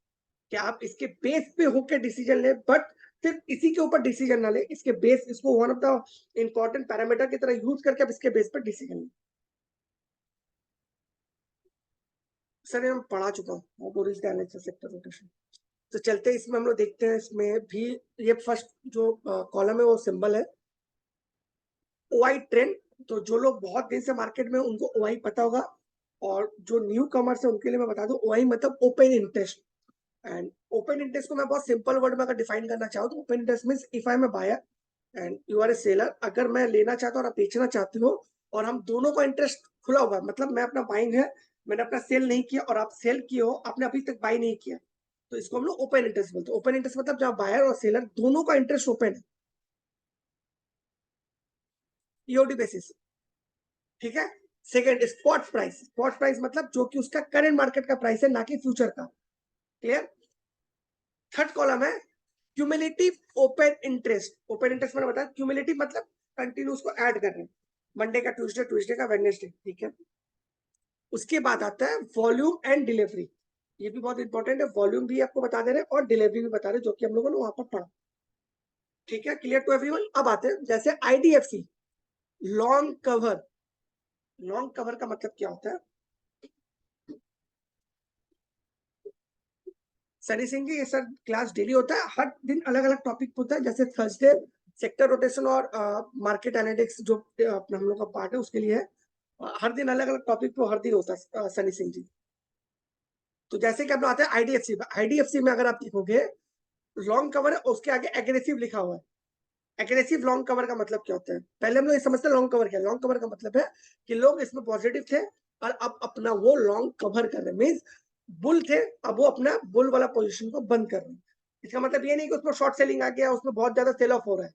S2: कि आप इसके बेस पे होकर डिसीजन ले। बट सिर्फ इसी के ऊपर डिसीजन ना ले, इसके बेस, इसको one of the important parameter की तरह यूज करके आप इसके बेस पर डिसीजन ले। सर ये मैं पढ़ा चुका हूँ सेक्टर रोटेशन। तो चलते हैं इसमें, हम लोग देखते हैं इसमें भी। ये फर्स्ट जो कॉलम है वो सिंबल है ओआई ट्रेंड। तो जो लोग बहुत दिन से मार्केट में, उनको ओआई पता होगा, और जो न्यू कमर्स है उनके लिए मैं बता दूं, ओआई मतलब open interest. And open interest को मैं बहुत सिंपल वर्ड में अगर डिफाइन करना चाहूँ तो open interest means if I am a buyer and you are a seller, अगर मैं लेना चाहता हूँ और आप बेचना चाहते हो और हम दोनों का इंटरेस्ट खुला हुआ है, मतलब मैं अपना बाइंग है, मैंने अपना सेल नहीं किया और आप सेल किए हो, आपने अभी तक बाई नहीं किया, तो इसको हम लोग ओपन इंटरेस्ट बोलते हैं। ओपन इंटरेस्ट मतलब जहाँ बायर और सेलर दोनों का इंटरेस्ट ओपन है, ईओडी बेसिस। ठीक है। Second spot price. Spot price मतलब जो कि उसका करंट मार्केट का प्राइस है, ना कि फ्यूचर का। क्लियर। थर्ड कॉलम है cumulative open interest. Open interest मैंने बताया, क्यूमुलेटिव मतलब कंटिन्यू उसको ऐड कर रहे हैं, मंडे का ट्यूसडे, ट्यूसडे का वेडनेसडे। ठीक है। उसके बाद आता है वॉल्यूम एंड डिलीवरी। ये भी बहुत इंपॉर्टेंट है, वॉल्यूम भी आपको बता दे रहे हैं और डिलीवरी भी बता रहे हैं, जो कि हम लोगों ने वहां पर पढ़ा। ठीक है, क्लियर टू एवरीवन। अब आते हैं जैसे IDFC long cover. Long cover का मतलब क्या होता है? सनी सिंह की ये सर क्लास डेली होता है, हर दिन अलग अलग टॉपिक होता है। जैसे थर्सडे सेक्टर रोटेशन और मार्केट एनालिटिक्स जो अपना हम लोग का पार्ट है उसके लिए है, हर दिन अलग अलग टॉपिक पे हर दिन होता है सनी सिंह जी। तो जैसे कि आप आते हैं आईडीएफसी। आईडीएफसी में अगर आप देखोगे लॉन्ग कवर है, उसके आगे एग्रेसिव लिखा हुआ है। एग्रेसिव लॉन्ग कवर का मतलब क्या होता है? पहले हम लोग ये समझते हैं लॉन्ग कवर क्या है। लॉन्ग कवर का मतलब है कि लोग इसमें पॉजिटिव थे और अब अपना वो लॉन्ग कवर कर रहे हैं, मीन्स बुल थे, अब वो अपना बुल वाला पोजीशन को बंद कर रहे हैं। इसका मतलब ये नहीं कि उसमें शॉर्ट सेलिंग आ गया, उसमें बहुत ज्यादा सेल ऑफ हो रहा है,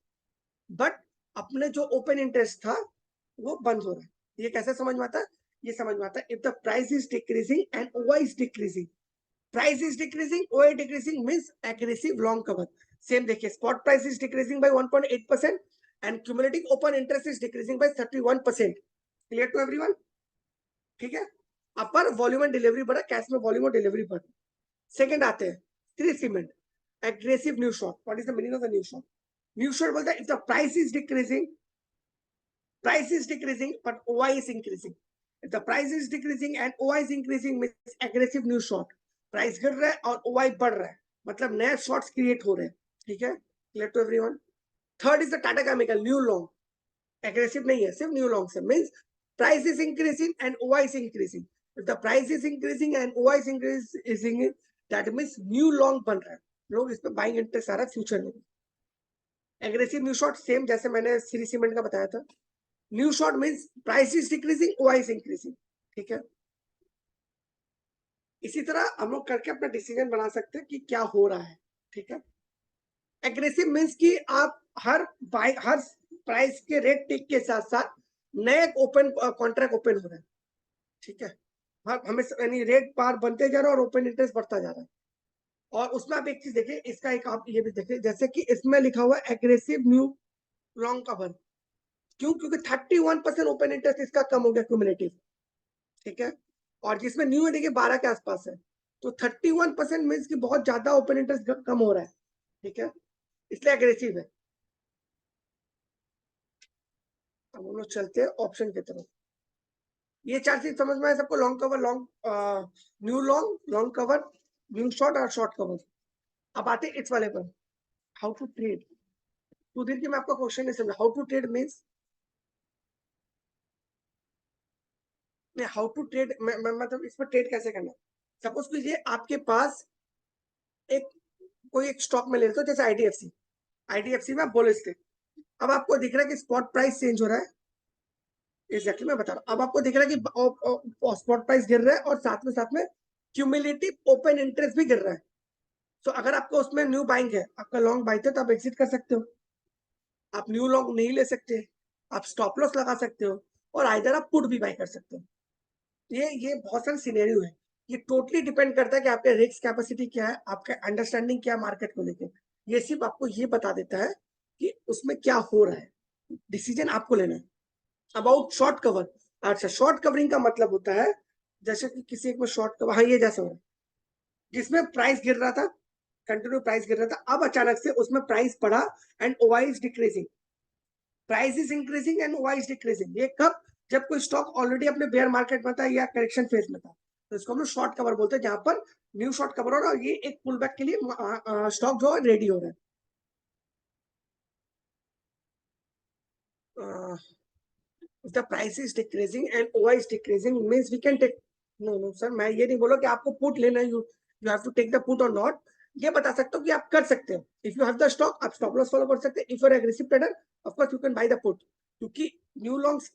S2: बट अपने जो ओपन इंटरेस्ट था वो बंद हो रहा है। ये कैसे समझ में आता है? ये समझ में आता है if the price is decreasing and OI is decreasing. Price is decreasing, OI decreasing means aggressive long cover. Same देखिए, spot price is decreasing by 1.8% and cumulative open interest is decreasing by 31%। Clear to everyone? ठीक है। Upper volume and delivery बढ़ा, cash में volume और delivery बढ़ा। Second आते हैं Shree cement aggressive new short. What is the meaning of the new shot? New shot बोलता है if the price is decreasing but OI is increasing. If the price is decreasing and OI is increasing means aggressive new short. Price गिर रहा है और OI बढ़ रहा है, मतलब नए शॉर्ट्स क्रिएट हो रहे हैं। ठीक है, clear to everyone. Third is the Tata chemical new long. Aggressive नहीं है, सिर्फ न्यू लॉन्ग से means price is increasing and OI is increasing. If the price is increasing and OI is increasing, that means new long बन रहा है, लोग इस पे बाइंग इंटरेस्ट आ रहा है फ्यूचर में। एग्रेसिव न्यू शॉर्ट सेम जैसे मैंने श्री सीमेंट का बताया था। New short means price is decreasing, OI is increasing. ठीक है। इसी तरह हम लोग करके अपना डिसीजन बना सकते हैं कि क्या हो रहा है। ठीक है। एग्रेसिव मींस कि आप हर प्राइस के रेट टिक के साथ साथ नए ओपन कॉन्ट्रैक्ट ओपन हो रहे हैं। ठीक है। हमें यानी रेट पार बनते जा रहा है और ओपन इंटरेस्ट बढ़ता जा रहा है। और उसमें आप एक चीज देखिए, इसका एक आप ये भी देखिए, जैसे कि इसमें लिखा हुआ एग्रेसिव न्यू लॉन्ग कवर। क्यों? क्योंकि 31% ओपन इंटरेस्ट इसका कम हो गया क्यूमुलेटिव। ठीक है। और जिसमें न्यू है देखिए 12 के आसपास है, तो 31% मीन्स कि बहुत ज्यादा ओपन इंटरेस्ट कम हो रहा है। ठीक है, इसलिए एग्रेसिव है। अब हम लोग चलते हैं ऑप्शन की तरफ। ये चार चीज समझ में आए सबको? Long cover, long new long, long cover, new short और शॉर्ट कवर। अब आते हैं इस वाले पर, हाउ टू ट्रेड। सुधीर की मैं आपका क्वेश्चन नहीं समझा। How to trade means how to trade मतलब इस पर ट्रेड कैसे करना। सपोज कीजिए आपके पास एक कोई एक स्टॉक में ले लेते हो, जैसे आईडीएफसी। आईडीएफसी में बुलिश थे, अब आपको दिख रहा है कि स्पॉट प्राइस चेंज हो रहा है। एग्जैक्टली मैं बता रहा हूँ, अब आपको दिख रहा है कि स्पॉट प्राइस गिर रहा है और साथ में क्यूमुलेटिव ओपन इंटरेस्ट भी गिर रहा है। तो अगर आपको उसमें न्यू बाइंग है, आपका लॉन्ग बाइंग है, तो आप एग्जिट कर सकते हो। आप न्यू लॉन्ग नहीं ले सकते, आप स्टॉप लॉस लगा सकते हो, और आइदर आप पुट भी बाई कर सकते हो। ये बहुत सारे सिनेरियो है। ये टोटली डिपेंड करता है कि आपके रिस्क कैपेसिटी क्या है, आपका अंडरस्टैंडिंग क्या है मार्केट को लेकर। ये सिर्फ आपको ये बता देता है कि उसमें क्या हो रहा है, डिसीजन आपको लेना है। About short cover. अच्छा, शॉर्ट कवरिंग का मतलब होता है जैसे कि किसी एक में शॉर्ट कवर, हाँ ये जैसे हो रहा है जिसमें प्राइस गिर रहा था, कंटिन्यू प्राइस गिर रहा था, अब अचानक से उसमें प्राइस बढ़ा and OI is decreasing, price is increasing and OI is decreasing. ये कब? जब कोई स्टॉक ऑलरेडी अपने बेयर मार्केट में था या करेक्शन फेज में था, तो इसको हम लोग शॉर्ट कवर बोलते हैं, जहां पर न्यू शॉर्ट कवर हो रहा है और ये एक पुल बैक के लिए स्टॉक जो है रेडी हो रहा है। If the price is decreasing and OI is decreasing, means we can take. No sir, मैं ये नहीं बोला कि आपको पुट लेना है, you have to take the put or not। ये बता सकता हूँ कि आप कर सकते हो। If you have the stock, आप स्टॉप लॉस फॉलो कर सकते हैं। If you are aggressive trader, of course you can buy the put, क्योंकि न्यू लॉन्ग्स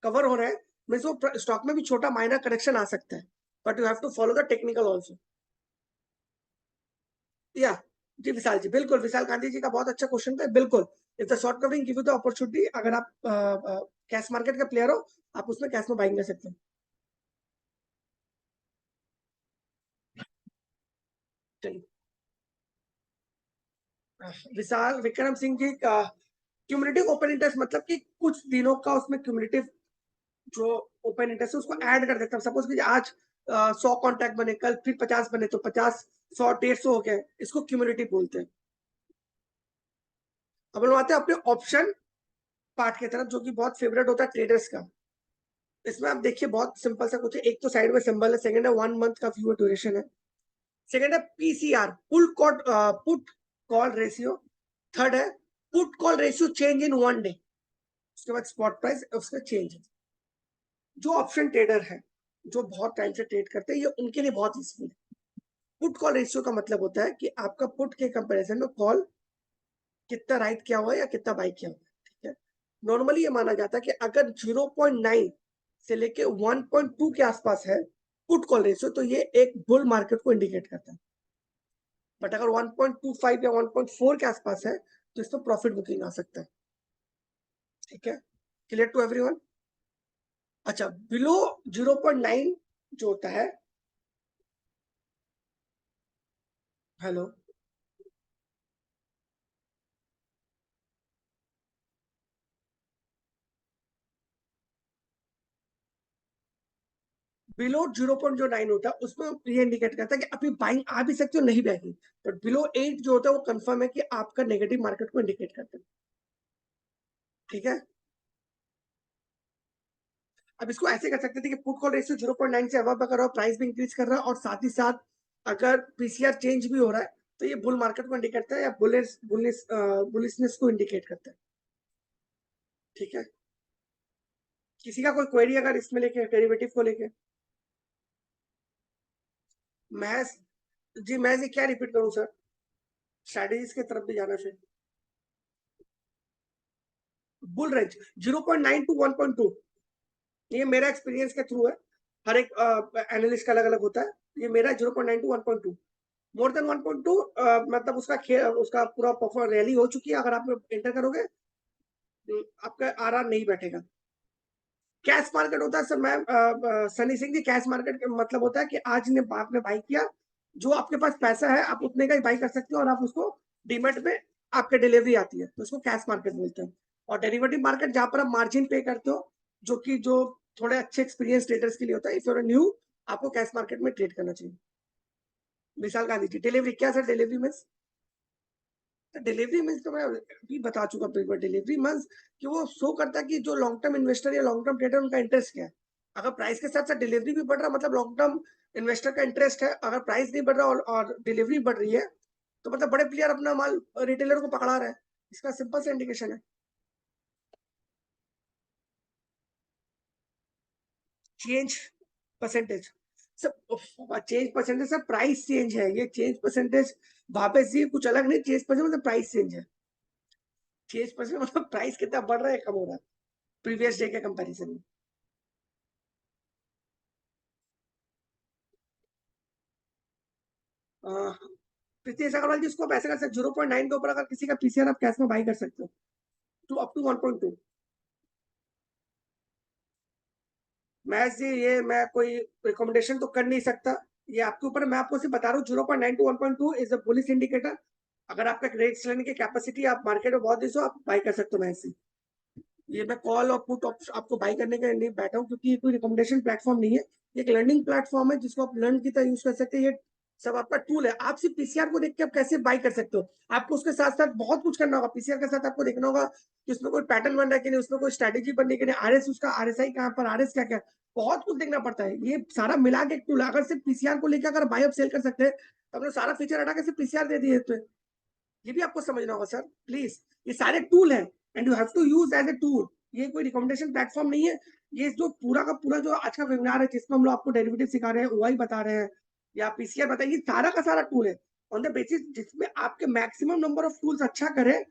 S2: कवर हो रहा है, मीन्स वो स्टॉक में भी छोटा माइनर करेक्शन आ सकता है, but you have to follow the technical also. या जी विशाल जी, बिल्कुल विशाल गांधी जी का बहुत अच्छा क्वेश्चन था, बिल्कुल। If the short covering give you the opportunity, अगर आप कैश मार्केट का प्लेयर हो, आप उसमें कैश में बाइंग कर सकते हैं। चलिए, विशाल विक्रम सिंह जी का क्यूमुलेटिव ओपन इंटरेस्ट मतलब कि कुछ दिनों का उसमें क्यूमुलेटिव जो ओपन इंटरेस्ट है उसको ऐड कर देता है। सपोज कि आज 100 कॉन्टैक्ट बने, कल फिर 50 बने, तो 50 100 150 हो गए, इसको क्यूमुलेटिव बोलते हैं। अब हम लोग आते हैं अपने ऑप्शन पार्ट की तरफ, जो कि बहुत फेवरेट होता है ट्रेडर्स का। इसमें आप देखिए बहुत सिंपल सा कुछ है, एक तो साइड में सिंबल है, सेकंड है 1 मंथ का व्यू ड्यूरेशन है, सेकंड है PCR put call ratio, third है put call ratio change in 1 day, उसके बाद स्पॉट प्राइस उसका चेंज है। जो ऑप्शन ट्रेडर है, जो बहुत टाइम से ट्रेड करते हैं, ये उनके लिए बहुत यूजफुल है। पुट कॉल रेशियो का मतलब होता है कि आपका पुट के कंपैरिजन में कॉल कितना राइट किया हुआ है या कितना बाई किया हुआ है, ठीक है। नॉर्मली ये माना जाता है कि अगर 0.9 से लेके 1.2 के आसपास है पुट कॉल रेशियो, तो ये एक बुल मार्केट को इंडिकेट करता है। बट अगर 1.25 या 1.4 के आसपास है, तो इसमें प्रॉफिट बुकिंग आ सकता है, ठीक है। Clear to everyone? अच्छा, बिलो 0.9 जो होता है, हेलो, बिलो 0.09 होता है, उसमें ये इंडिकेट करता है कि अभी बाइंग आ भी सकती है और नहीं भी आएगी। बट बिलो 8 जो होता है वो कंफर्म है कि आपका नेगेटिव मार्केट को इंडिकेट करता है, ठीक है। अब इसको ऐसे कर सकते थे कि पुट कॉल रेशियो 0.9 से अबव अगर प्राइस भी इंक्रीज कर रहा है और साथ ही साथ अगर पीसीआर चेंज भी हो रहा है, तो ये बुल मार्केट को इंडिकेट करता है या बुलिशनेस को इंडिकेट करता है, ठीक है। किसी का कोई क्वेरी अगर इसमें लेके डेरिवेटिव को लेके? मैं जी मैं जी क्या रिपीट करूं सर, स्ट्रेटेजीज की तरफ भी जाना चाहिए। बुल रेंज 0.9 टू 1.2, ये मेरा एक्सपीरियंस के थ्रू है, हर एक एनालिस्ट का अलग अलग होता है। ये मेरा 0.9 टू 1.2, मोर देन 1.2 मतलब उसका पूरा परफॉर्म रैली हो चुकी है, अगर आप एंटर करोगे आपका आरआर नहीं बैठेगा। कैश मार्केट होता है सर, मैं सनी सिंह जी, कैश मार्केट का मतलब होता है कि आज ने आपने बाई किया, जो आपके पास पैसा है आप उतने का ही बाई कर सकते हो और आप उसको डीमेट में आपके डिलीवरी आती है, तो उसको कैश मार्केट बोलते हैं। और डेरिवेटिव मार्केट जहां पर आप मार्जिन पे करते हो, जो थोड़े अच्छे एक्सपीरियंस ट्रेडर्स के लिए होता है। इफ यू आर न्यू, आपको कैश मार्केट में ट्रेड करना चाहिए। विशाल गांधी जी, डिलीवरी क्या sir? Delivery means, delivery means तो मैं अभी बता चुका, डिलीवरी मीन्स कि वो शो करता है कि जो लॉन्ग टर्म इन्वेस्टर या लॉन्ग टर्म ट्रेडर उनका इंटरेस्ट क्या है। अगर प्राइस के साथ साथ डिलीवरी भी बढ़ रहा, मतलब लॉन्ग टर्म इन्वेस्टर का इंटरेस्ट है। अगर प्राइस नहीं बढ़ रहा और डिलीवरी बढ़ रही है, तो मतलब बड़े प्लेयर अपना माल रिटेलर को पकड़ा रहे हैं। इसका सिंपल सा इंडिकेशन है। चेंज परसेंटेज, सब चेंज परसेंटेज सब प्राइस चेंज है। ये चेंज परसेंटेज वापस ये कुछ अलग नहीं, चेंज परसेंटेज मतलब प्राइस चेंज है। चेंज परसेंटेज मतलब प्राइस कितना बढ़ रहा है कम हो रहा है प्रीवियस डे के कंपैरिजन में। प्रीतिश अग्रवाल जी, उसको आप ऐसे कर सकते 0.9 के ऊपर अगर किसी का पीसीआर आप कैश में बाई कर सकते हो, टू अप टू 1.2। मैं जी ये मैं कोई रिकमेंडेशन तो कर नहीं सकता, ये आपके ऊपर। मैं आपको सिर्फ बता रहा हूँ 0.9 to 1.2 is a bullish indicator. अगर आपका क्रेडिट लेने की कैपेसिटी आप मार्केट में बहुत दिसो, आप बाई कर सकते हो। मैं ऐसे ये मैं कॉल और पुट आपको बाई करने के लिए नहीं बैठा हूँ, क्योंकि ये कोई रिकमेंडेशन प्लेटफॉर्म नहीं है। ये एक लर्निंग प्लेटफॉर्म है जिसको आप लर्न की तरह यूज कर सकते हैं। ये सब आपका टूल है। आप सिर्फ पीसीआर को देख के आप कैसे बाई कर सकते हो, आपको उसके साथ साथ बहुत कुछ करना होगा। पीसीआर के साथ आपको देखना होगा कि उसमें कोई पैटर्न बन रहा है कि नहीं, उसमें कोई स्ट्रेटेजी बनने के लिए, आरएस उसका आरएसआई कहाँ पर, आरएस क्या क्या, बहुत कुछ देखना पड़ता है। ये सारा मिला के एक टूल है। अगर सिर्फ पीसीआर को लेकर अगर बाई अप सेल कर सकते हैं तो हमने सारा फीचर हटा के सिर्फ पीसीआर दे दिए। तो ये भी आपको समझना होगा सर प्लीज। ये सारे टूल हैं and you have to use as a tool. ये कोई रिकमेंडेशन प्लेटफॉर्म नहीं है। ये जो पूरा का पूरा जो आज का वेबिनार है जिसमें हम लोग आपको डेरिवेटिव सिखा रहे हैं, ओआई बता रहे हैं या पीसीआर बताइए, ये सारा का सारा टूल है ऑन द बेसिस जिसमें आपके मैक्सिमम नंबर ऑफ टूल्स अच्छा करे।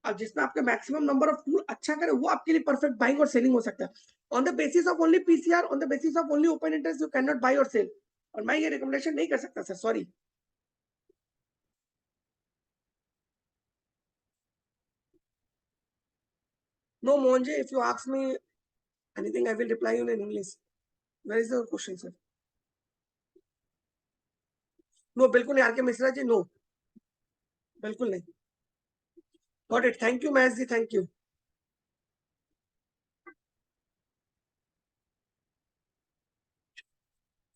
S2: अब जिसमें आपके मैक्सिमम नंबर ऑफ टूल अच्छा करे वो आपके लिए परफेक्ट बाइंग और सेलिंग हो सकता है। On the basis of only PCR, on the basis of only open interest you can not by और सेल। और मैं ये रिकमेंडेशन नहीं कर सकता sir, sorry. No, Monje, if you ask me anything, I will reply you in English. Where is your question, sir? No, बिल्कुल नहीं, are के मिश्रा जी, नो, बिल्कुल नहीं। Got it, thank you Mahesh ji, thank you.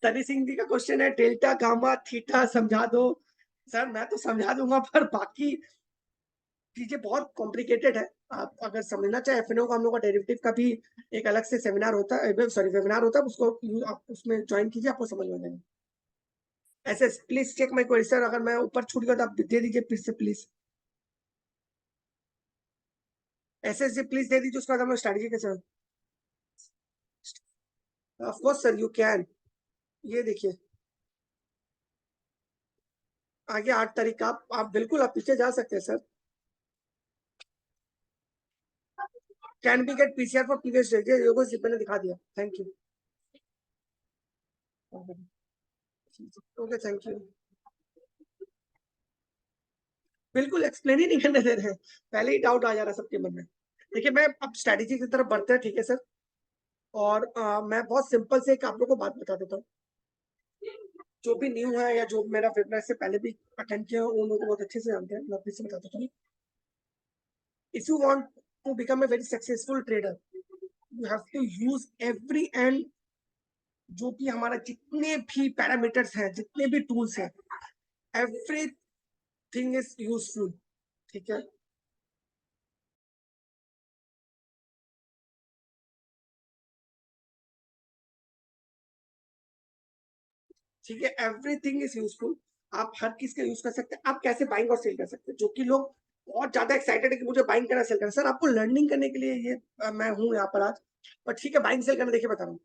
S2: Tani Singh जी का क्वेश्चन है डेल्टा गामा थीटा समझा दो। Sir मैं तो समझा दूंगा पर बाकी चीजें बहुत कॉम्प्लिकेटेड है। आप अगर समझना चाहे एफएनओ का, हम लोग का डेरिवेटिव का भी एक अलग से सेमिनार होता है, सॉरी वेबिनार होता है, उसको आप उसमें ज्वाइन कीजिए, आपको समझ में आ जाएगा। ऐसे please check my query sir, अगर मैं ऊपर छूट गया तो आप दे दीजिए फिर से प्लीज। एसएसजी प्लीज दे दीजिए, उसके बाद हम लोग स्ट्रेटेजी के साथ। Of course sir you can. ये देखिए आगे 8 तारीख का, आप बिल्कुल आप पीछे जा सकते हैं sir. Can be get PCR for previous days, ये लोगों से मैंने दिखा दिया, thank you. Okay thank you. बिल्कुल एक्सप्लेन ही नहीं करने दे रहे हैं, पहले ही डाउट आ जा रहा है सबके मन में। देखिए मैं अब स्ट्रैटेजी की तरफ बढ़ते हैं, ठीक है सर। और मैं बहुत सिंपल से एक आप लोग को बात बता देता हूँ। जो भी न्यू है या जो मेरा वेबिनार से पहले भी अटेंड किया उन लोगों को बहुत अच्छे से जानते हैं, मैं फिर से बता देता हूँ। If you want to become a very successful trader, you have to use every and जो भी हमारा जितने भी पैरामीटर्स हैं, जितने भी टूल्स हैं, एवरीथिंग इज यूजफुल, ठीक है। ठीक है, एवरीथिंग इज यूजफुल। आप हर चीज का यूज कर सकते हैं। आप कैसे बाइंग और सेल कर सकते हैं, जो कि लोग बहुत ज्यादा एक्साइटेड है कि मुझे बाइंग करना, सेल करना। सर आपको लर्निंग करने के लिए ये मैं हूँ यहाँ पर आज। पर ठीक है, बाइंग सेल करना देखिए बता रहा हूँ।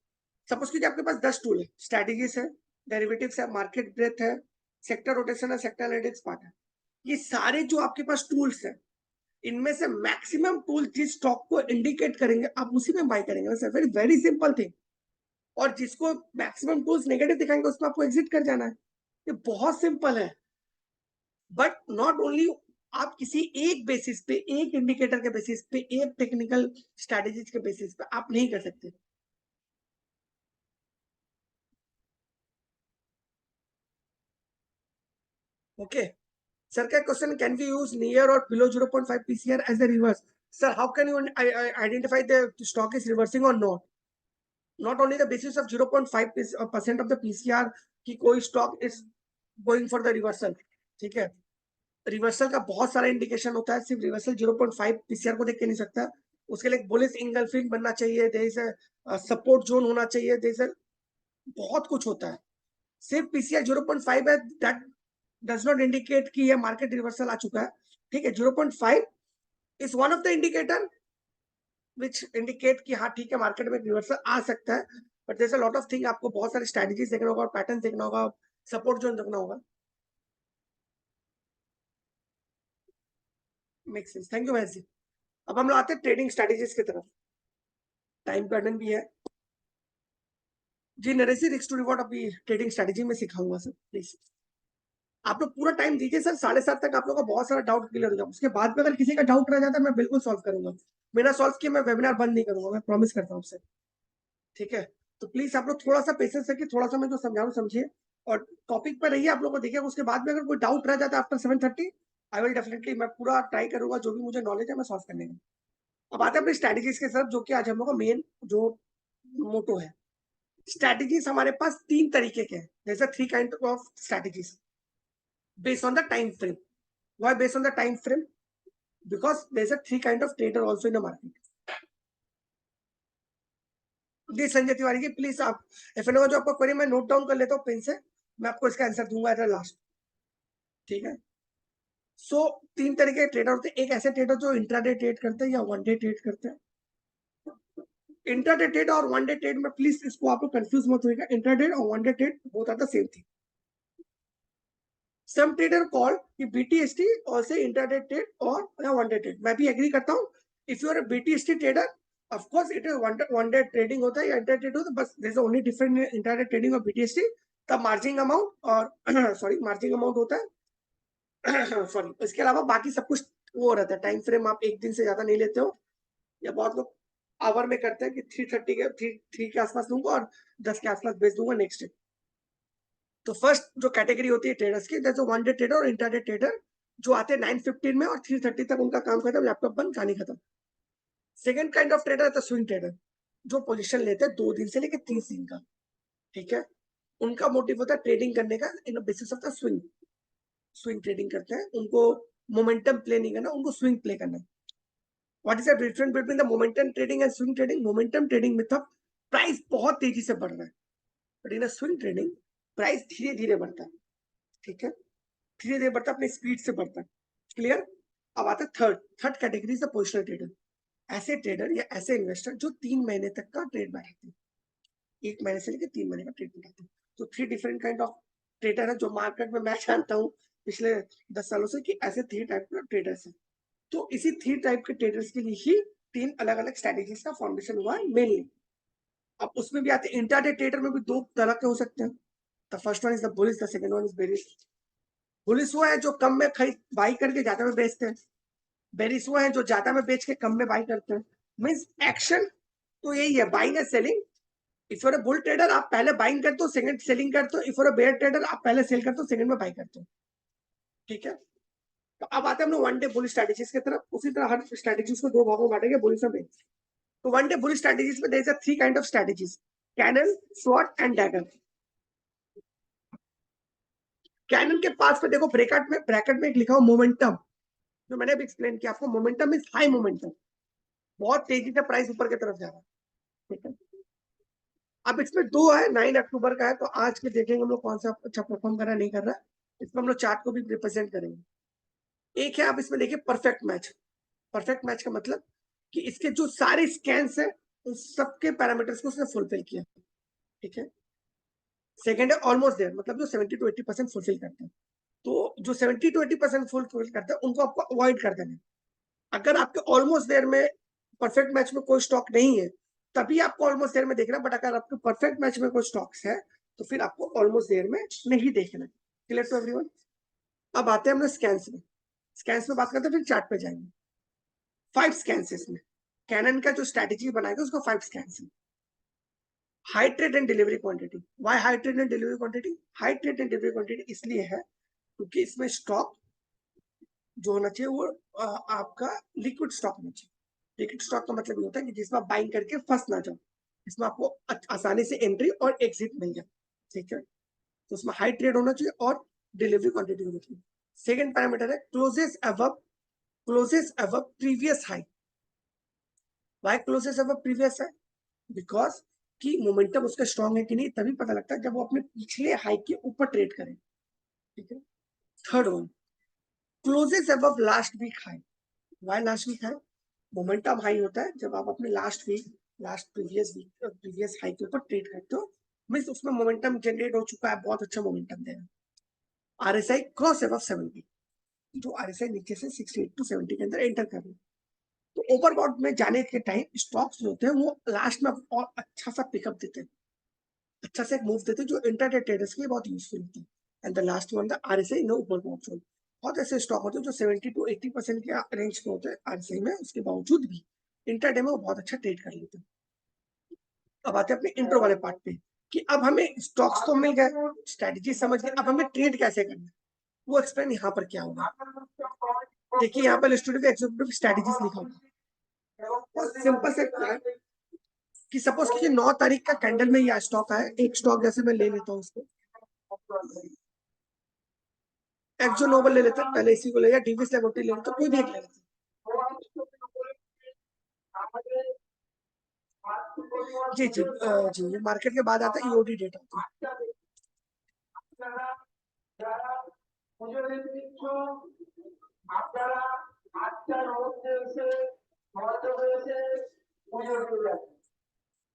S2: सपोज कीजिए आपके पास 10 टूल है, स्ट्रेटेजीज है, डेरिवेटिव्स है, मार्केट ब्रेथ है, सेक्टर रोटेशन है, सेक्टर एनालिटिक्स पार्ट है। ये सारे जो आपके पास टूल्स है, इनमें से मैक्सिमम टूल जिस स्टॉक को इंडिकेट करेंगे आप उसी में बाय करेंगे sir, very very simple thing. और जिसको मैक्सिमम टूल्स नेगेटिव दिखाएंगे उसमें आपको एग्जिट कर जाना है। ये बहुत सिंपल है। बट नॉट ओनली, आप किसी एक बेसिस पे, एक इंडिकेटर के बेसिस पे, एक टेक्निकल स्ट्रेटेजीज के बेसिस पे आप नहीं कर सकते। ओके सर का question, can we use near और below 0.5 PCR as a reverse? Sir, how can you identify the stock is reversing or not? Not only the basis of 0.5% of the PCR कि कोई stock is going for the reversal, ठीक है। Reversal का बहुत सारा indication होता है, सिर्फ रिवर्सल 0.5 पीसीआर को देख के नहीं सकता। उसके लिए बुलिश इंगल्फिंग बनना चाहिए, there is a support zone होना चाहिए, देयर इज बहुत कुछ होता है। सिर्फ पीसीआर 0.5 है, दैट डज नॉट इंडिकेट कि ये मार्केट रिवर्सल आ चुका है, ठीक है। 0.5 is one of the indicator which indicate कि हाँ ठीक है मार्केट में रिवर्सल आ सकता है। But there is a lot of thing, आपको बहुत सारी स्ट्रेटजीज देखना होगा, पैटर्न देखना होगा, सपोर्ट जोन देखना होगा। Make sense, thank you Mahesh ji. अब हम लोग आते हैं ट्रेडिंग स्ट्रेटजीज की तरफ। टाइम पैटर्न भी है जी, नरेश जी, रिस्क टू रिवॉर्ड अभी ट्रेडिंग स्ट्रेटजी में सिखाऊंगा सर, प्लीज आप लोग पूरा टाइम दीजिए सर। 7:30 तक आप लोग का बहुत सारा डाउट क्लियर हो जाएगा। उसके बाद में अगर किसी का डाउट रह जाता है मैं बिल्कुल सॉल्व करूंगा। बिना सॉल्व किए मैं वेबिनार बंद नहीं करूंगा, मैं प्रॉमिस करता हूँ आपसे, ठीक है। तो प्लीज आप लोग थोड़ा सा पेशेंस रखिए, थोड़ा सा मैं जो समझा रहा हूँ समझिए और टॉपिक पर रहिए। आप लोग को देखिए, उसके बाद में अगर कोई डाउट रह जाता है आफ्टर 7:30, आई विल डेफिनेटली, मैं पूरा ट्राई करूंगा जो भी मुझे नॉलेज है मैं सॉल्व करने का। अब आते हैं अपनी स्ट्रेटेजीज के साथ, जो कि आज हम लोग का मेन जो मोटो है। स्ट्रेटेजीज हमारे पास 3 तरीके के हैं, जैसे 3 kind of strategies. based on the time frame. Why based on the time frame? Because there's a three kind of trader also in the market. जी संजय तिवारी जी प्लीज आप एफएनओ का जो आपका क्वेरी मैं नोट डाउन कर लेता हूँ पेन से, मैं आपको इसका आंसर दूंगा एट लास्ट, ठीक है। सो तीन तरह के ट्रेडर होते हैं। एक ऐसे ट्रेडर जो इंट्राडे ट्रेड करते हैं या वन डे ट्रेड करते हैं। इंट्राडे ट्रेड और वन डे ट्रेड में प्लीज इसको आप लोग कंफ्यूज मत होइएगा। इंट्राडे और one day trade both are the same thing. Some trader call कि बीटीएसटी और से इंट्राडे ट्रेड और वन डे ट्रेड, मैं भी एग्री करता हूँ। If you are a BTST trader of course it is one day trading होता है या इंट्राडे ट्रेड होता है, बस there is only different intraday trading और बीटीएसटी। तब मार्जिन अमाउंट और सॉरी मार्जिन अमाउंट होता है सॉरी इसके अलावा बाकी सब कुछ वो रहता है। टाइम फ्रेम आप एक दिन से ज्यादा नहीं लेते हो, या बहुत लोग आवर में करते हैं कि 3:30 के 3 के आसपास दूंगा और 10 के आसपास बेच दूंगा नेक्स्ट डे। तो फर्स्ट जो कैटेगरी होती है ट्रेडर्स की, जैसे वन डे ट्रेडर और इंट्राडे ट्रेडर, जो आते हैं 9:15 में और 3:30 तक उनका काम खत्म, लैपटॉप बंद, कहानी खत्म। सेकंड काइंड ऑफ ट्रेडर है स्विंग ट्रेडर, जो पोजीशन लेते हैं 2 दिन से लेकर 30 दिन का, ठीक है। उनका मोटिव होता है ट्रेडिंग करने का in basis of the swing. Swing trading करते हैं, उनको मोमेंटम प्ले नहीं करना, उनको स्विंग प्ले करना है। What is the difference between the momentum trading and swing trading? Momentum trading में तब प्राइस बहुत तेजी से बढ़ रहा है, but in swing trading price धीरे धीरे बढ़ता है, ठीक है। धीरे धीरे बढ़ता है, अपनी स्पीड से बढ़ता है। क्लियर? अब आता है third category is the positional trader. ऐसे ट्रेडर या ऐसे इन्वेस्टर जो 3 महीने तक का ट्रेड बैठाते हैं, 1 महीने से लेकर 3 महीने का ट्रेड बैठाते हैं। तो 3 डिफरेंट काइंड ऑफ ट्रेडर है जो मार्केट में मैं जानता हूँ पिछले 10 सालों से, कि ऐसे 3 टाइप के ट्रेडर्स हैं। तो इसी 3 टाइप के ट्रेडर्स के लिए ही 3 अलग अलग स्ट्रेटेजीज का फॉर्मेशन हुआ है मेनली। अब उसमें भी आते हैं इंट्राडे ट्रेडर में भी 2 तरह के हो सकते हैं। The first one is the bullish, the second one is bearish. Bullish वो है जो कम में खरीद बाई करके ज्यादा में बेचते हैं। बेरिश वो है जो ज्यादा में बेच के कम में बाई करते हैं। मींस एक्शन तो यही है, buying and selling. If you're a bull trader आप पहले बाइंग करते हो, सेकंड सेलिंग करते हो। If you're a bear trader आप पहले सेल करते हो, सेकंड में बाई करते हो, ठीक है। तो अब आते हैं हम लोग वन डे बुलिश स्ट्रेटेजीज की तरफ। उसी तरह हर स्ट्रेटेजीज को 2 भागों में बांटेंगे, बुलिश और बेयर। तो वन डे बुलिश स्ट्रेटेजीज में there is a 3 kind of strategies, cannon, swat and dagger. Cannon के पास में देखो ब्रैकेट में एक लिखा हो मोमेंटम, जो मैंने अभी एक्सप्लेन किया आपको। मोमेंटम इज हाई मोमेंटम, बहुत तेजी से प्राइस ऊपर की तरफ जा रहा है, ठीक है। अब इसमें 2 है, 9 अक्टूबर का है, तो आज के देखेंगे हम लोग कौन सा अच्छा परफॉर्म कर रहा है नहीं कर रहा है। इसमें हम लोग चार्ट को भी रिप्रेजेंट करेंगे। एक है, आप इसमें देखिए परफेक्ट मैच। परफेक्ट मैच का मतलब कि इसके जो सारे स्कैन्स है उन सबके पैरामीटर्स को उसने फुलफिल किया, ठीक है। सेकंड है ऑलमोस्ट देयर, मतलब जो 70 to 80% फुलफिल करते हैं। तो जो 70 to 80% फुलफिल करते हैं उनको आपको अवॉइड कर देना है। अगर आपके ऑलमोस्ट देयर में परफेक्ट मैच में कोई स्टॉक नहीं है, तभी आपको ऑलमोस्ट देयर में देखना। बट अगर आपके परफेक्ट मैच में कोई स्टॉक्स है तो फिर आपको ऑलमोस्ट देयर में नहीं देखना। Clear to everyone? अब आते हैं हम लोग स्कैन्स में। स्कैन्स में बात करते हैं, फिर चार्ट पे जाएंगे। 5 स्कैन्स इसमें कैनन का जो स्ट्रेटेजी बनाएगा उसको 5 स्कैन्स है। High trade and delivery quantity. Why high trade and delivery quantity? High trade and delivery quantity इसलिए है क्योंकि इसमें स्टॉक जो होना चाहिए वो आपका लिक्विड स्टॉक होना चाहिए। लिक्विड स्टॉक का मतलब ये होता है कि जिसमें आप बाइंग करके फंस ना जाओ, इसमें आपको आसानी से एंट्री और एग्जिट मिल जाए, ठीक है। तो उसमें हाई ट्रेड होना चाहिए और डिलीवरी क्वांटिटी होनी चाहिए। सेकंड पैरामीटर है closes above previous high. Why closes above previous high? Because कि मोमेंटम उसका स्ट्रॉन्ग है कि नहीं तभी पता लगता है जब वो अपने पिछले हाई के ऊपर ट्रेड करे, ठीक है। Third one, closes above last week high. Why last week high? Momentum high होता है जब आप अपने लास्ट प्रीवियस हाई के ऊपर ट्रेड करते हो। मींस उसमें मोमेंटम जनरेट हो चुका है, बहुत अच्छा मोमेंटम देगा। आरएसआई क्रॉस अबव 70, जो आरएसआई नीचे से 68 to 70 के अंदर एंटर कर रहे हैं। तो ओवरबॉट में जाने के टाइम स्टॉक्स जो होते हैं वो लास्ट में और अच्छा सा पिकअप देते हैं, अच्छा से एक मूव देते हैं, जो इंट्राडे ट्रेडर्स के लिए बहुत यूजफुल होता है। And the last one the RSI no overbought zone. बहुत ऐसे स्टॉक होते हैं जो 70 to 80% के रेंज में होते हैं आरएसआई में, उसके बावजूद भी इंट्राडे में वो बहुत अच्छा ट्रेड कर लेते हैं। अब आते हैं अपने इंट्रो वाले पार्ट पे कि अब हमें स्टॉक्स तो मिल गए, स्ट्रेटजी समझ गए, अब हमें ट्रेड कैसे करना है वो एक्सप्लेन यहाँ पर क्या होगा। देखिए यहाँ पर स्टूडियो एग्जीक्यूटिव स्ट्रेटजीज लिखा होगा। सिंपल से क्या है कि सपोज कि 9 तारीख का कैंडल में यह स्टॉक है, एक स्टॉक जैसे मैं ले लेता हूँ उसको, एक्जो नोबल ले लेते हैं, पहले इसी को ले, या डीवीएस लेबोरेटरी ले लेते हैं, कोई भी एक ले लेते हैं। जी जी जी, ये मार्केट के बाद आता है, ईओडी डेट आता है।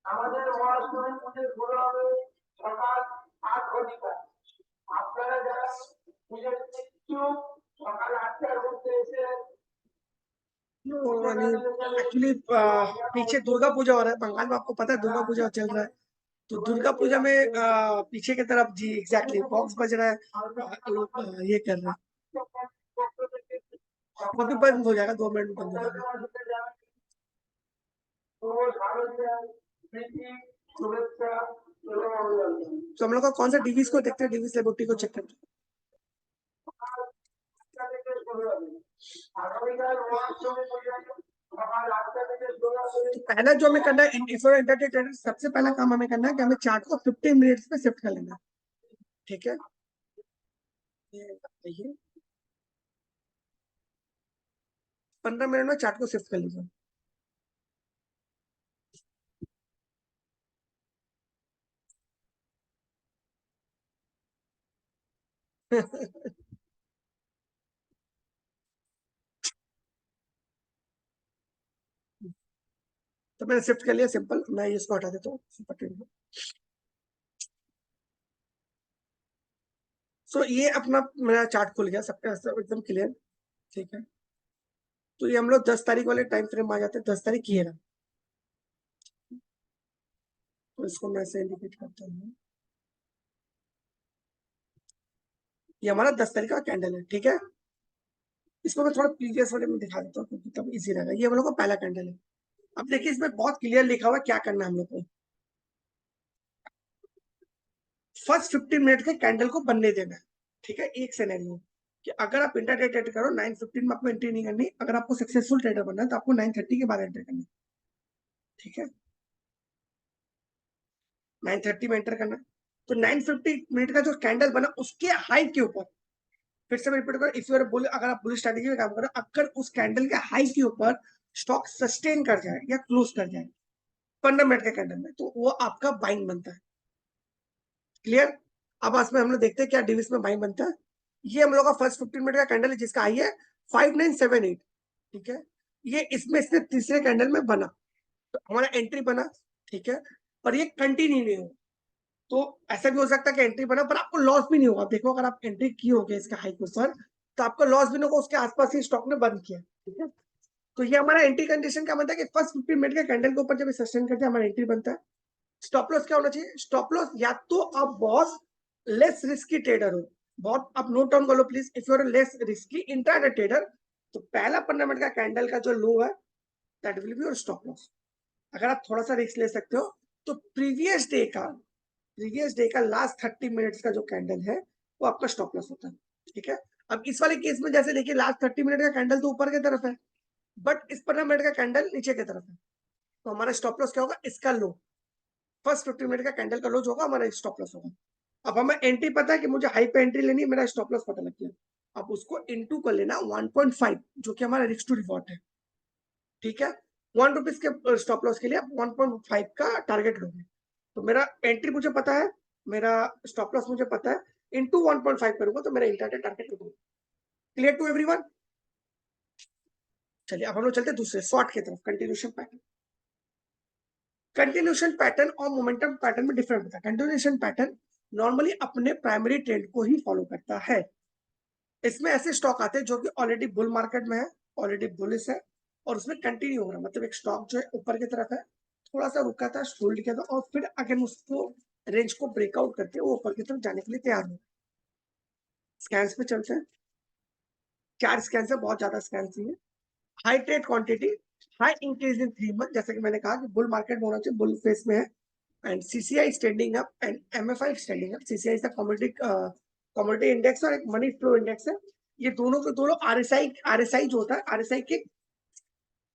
S2: আমাদের ওয়াশরুম পুজো শুরু হবে সকাল 8 ঘটিকা। আপনারা যারা পুজোর ইচ্ছুক সকাল 8টার মধ্যে এসে एक्चुअली पीछे दुर्गा पूजा हो रहा है बंगाल में, आपको पता है दुर्गा पूजा चल रहा है, तो दुर्गा पूजा में पीछे की तरफ जी एग्जैक्टली बॉक्स बज रहा है, लोग ये कर रहे हैं, वो भी बंद हो जाएगा, 2 मिनट में बंद हो जाएगा। तो हम लोग का कौन सा डीवीस को देखते हैं, डीवीस लेबोरेटरी को चेक करते हैं। तो पहला जो हमें करना है, सबसे पहला काम हमें करना है कि हमें चार्ट को 15 मिनट्स में शिफ्ट कर लेना है, ठीक है। ये 15 मिनट में चार्ट को शिफ्ट कर लीजिए। तो मैंने शिफ्ट कर लिया, सिंपल। मैं इसको हटा देता हूँ। सो ये अपना मेरा चार्ट खुल गया, सबका सब एकदम क्लियर, ठीक है। तो ये हम लोग 10 तारीख वाले टाइम फ्रेम आ जाते हैं, 10 तारीख ये रहा। तो इसको मैं से इंडिकेट करता हूँ, ये हमारा 10 तारीख का कैंडल है, ठीक है। इसको मैं थोड़ा प्रीवियस वाले में दिखा देता हूँ क्योंकि तब इजी रहेगा। ये हम लोग का पहला कैंडल है। अब देखिए इसमें बहुत क्लियर लिखा हुआ है क्या करना है हम लोग को। फर्स्ट 15 मिनट के कैंडल को बनने देना है, ठीक है। एक सिनेरियो कि अगर आप इंट्राडे ट्रेड करो 9:15 में आपको एंट्री नहीं करनी, अगर आपको सक्सेसफुल ट्रेडर बनना है तो आपको 9:30 के बाद एंट्री करनी है, ठीक है। 9:30 में एंटर करना है। तो 9:50 मिनट का जो कैंडल बना उसके हाई के ऊपर, फिर से मैं रिपीट करूं, इफ यू आर बुल, अगर आप बुल स्ट्रेटजी में काम करो, अगर उस कैंडल के हाई के ऊपर स्टॉक सस्टेन कर जाए या क्लोज कर जाए 15 मिनट के कैंडल में, तो वो आपका बाइंग बनता है। क्लियर। अब इसमें हम लोग देखते हैं क्या डिविस में बाइंग बनता है। ये हम लोग का फर्स्ट 15 मिनट का कैंडल है जिसका हाई है 5978, ठीक है। ये इसमें से तीसरे कैंडल में बना, तो हमारा एंट्री बना, ठीक है। पर ये कंटिन्यू नहीं हो, तो ऐसा भी हो सकता है कि एंट्री बना पर आपको लॉस भी नहीं होगा। देखो अगर आप एंट्री की होगी इसके हाई के ऊपर तो आपको लॉस भी नहीं होगा, उसके आसपास ही स्टॉक ने बंद किया, ठीक है। तो ये हमारा एंट्री कंडीशन क्या बनता है कि फर्स्ट 15 मिनट के कैंडल के ऊपर जब सस्टेन करते हैं हमारा एंट्री बनता है। स्टॉप लॉस क्या होना चाहिए, स्टॉप लॉस या तो आप बहुत लेस रिस्की ट्रेडर हो, बहुत आप नोट डाउन कर लो please, if you are less risky intraday trader तो पहला 15 मिनट का कैंडल का जो लो है that will be your stop loss. अगर आप थोड़ा सा रिस्क ले सकते हो तो प्रीवियस डे का लास्ट 30 मिनट्स का जो कैंडल है वो आपका स्टॉप लॉस होता है, ठीक है। अब इस वाले केस में जैसे देखिए लास्ट 30 मिनट का कैंडल तो ऊपर की तरफ है, बट इस 15 मिनट का कैंडल नीचे की तरफ है, तो हमारा स्टॉप लॉस क्या होगा, इसका लो। फर्स्ट 15 मिनट का कैंडल का लो जो होगा हमारा स्टॉप लॉस होगा। अब हमें एंट्री पता है कि मुझे हाई पे एंट्री लेनी है, मेरा स्टॉप लॉस पता लग गया। अब उसको इनटू कर लेना 1.5 जो कि हमारा रिस्क टू रिवॉर्ड है, ठीक है। 1 रुपीज के स्टॉप लॉस के लिए आप 1.5 का टारगेट लोगे। तो मेरा एंट्री मुझे पता है, मेरा स्टॉप लॉस मुझे पता है, इनटू 1.5 करूंगा तो मेरा इंट्राडे टारगेट होगा। Clear to everyone. चलिए अब हम लोग चलते हैं दूसरे शॉर्ट की तरफ, कंटिन्यूएशन पैटर्न। कंटिन्यूएशन पैटर्न और मोमेंटम पैटर्न में डिफरेंट होता है। कंटिन्यूएशन पैटर्न नॉर्मली अपने प्राइमरी ट्रेंड को ही फॉलो करता है। इसमें ऐसे स्टॉक आते हैं जो कि ऑलरेडी बुल मार्केट में है, ऑलरेडी बुलिश है और उसमें कंटिन्यू हो रहा है, मतलब एक स्टॉक जो है ऊपर की तरफ है, थोड़ा सा रुका था, होल्ड किया था और फिर अगेन उसको रेंज को ब्रेकआउट करके वो ऊपर की तरफ जाने के लिए तैयार हो। स्कैन्स पे चलते हैं। 4 स्कैन्स है, बहुत ज्यादा स्कैन्स नहीं है। High trade quantity, high increase इन 3 मंथ, जैसे कि मैंने कहा कि बुल मार्केट में होना चाहिए, बुल फेस में है। And CCI standing up and MFI standing up. CCI is the commodity index और एक मनी फ्लो इंडेक्स है। ये दोनों के दोनों आरएसआई जो होता है, आरएसआई के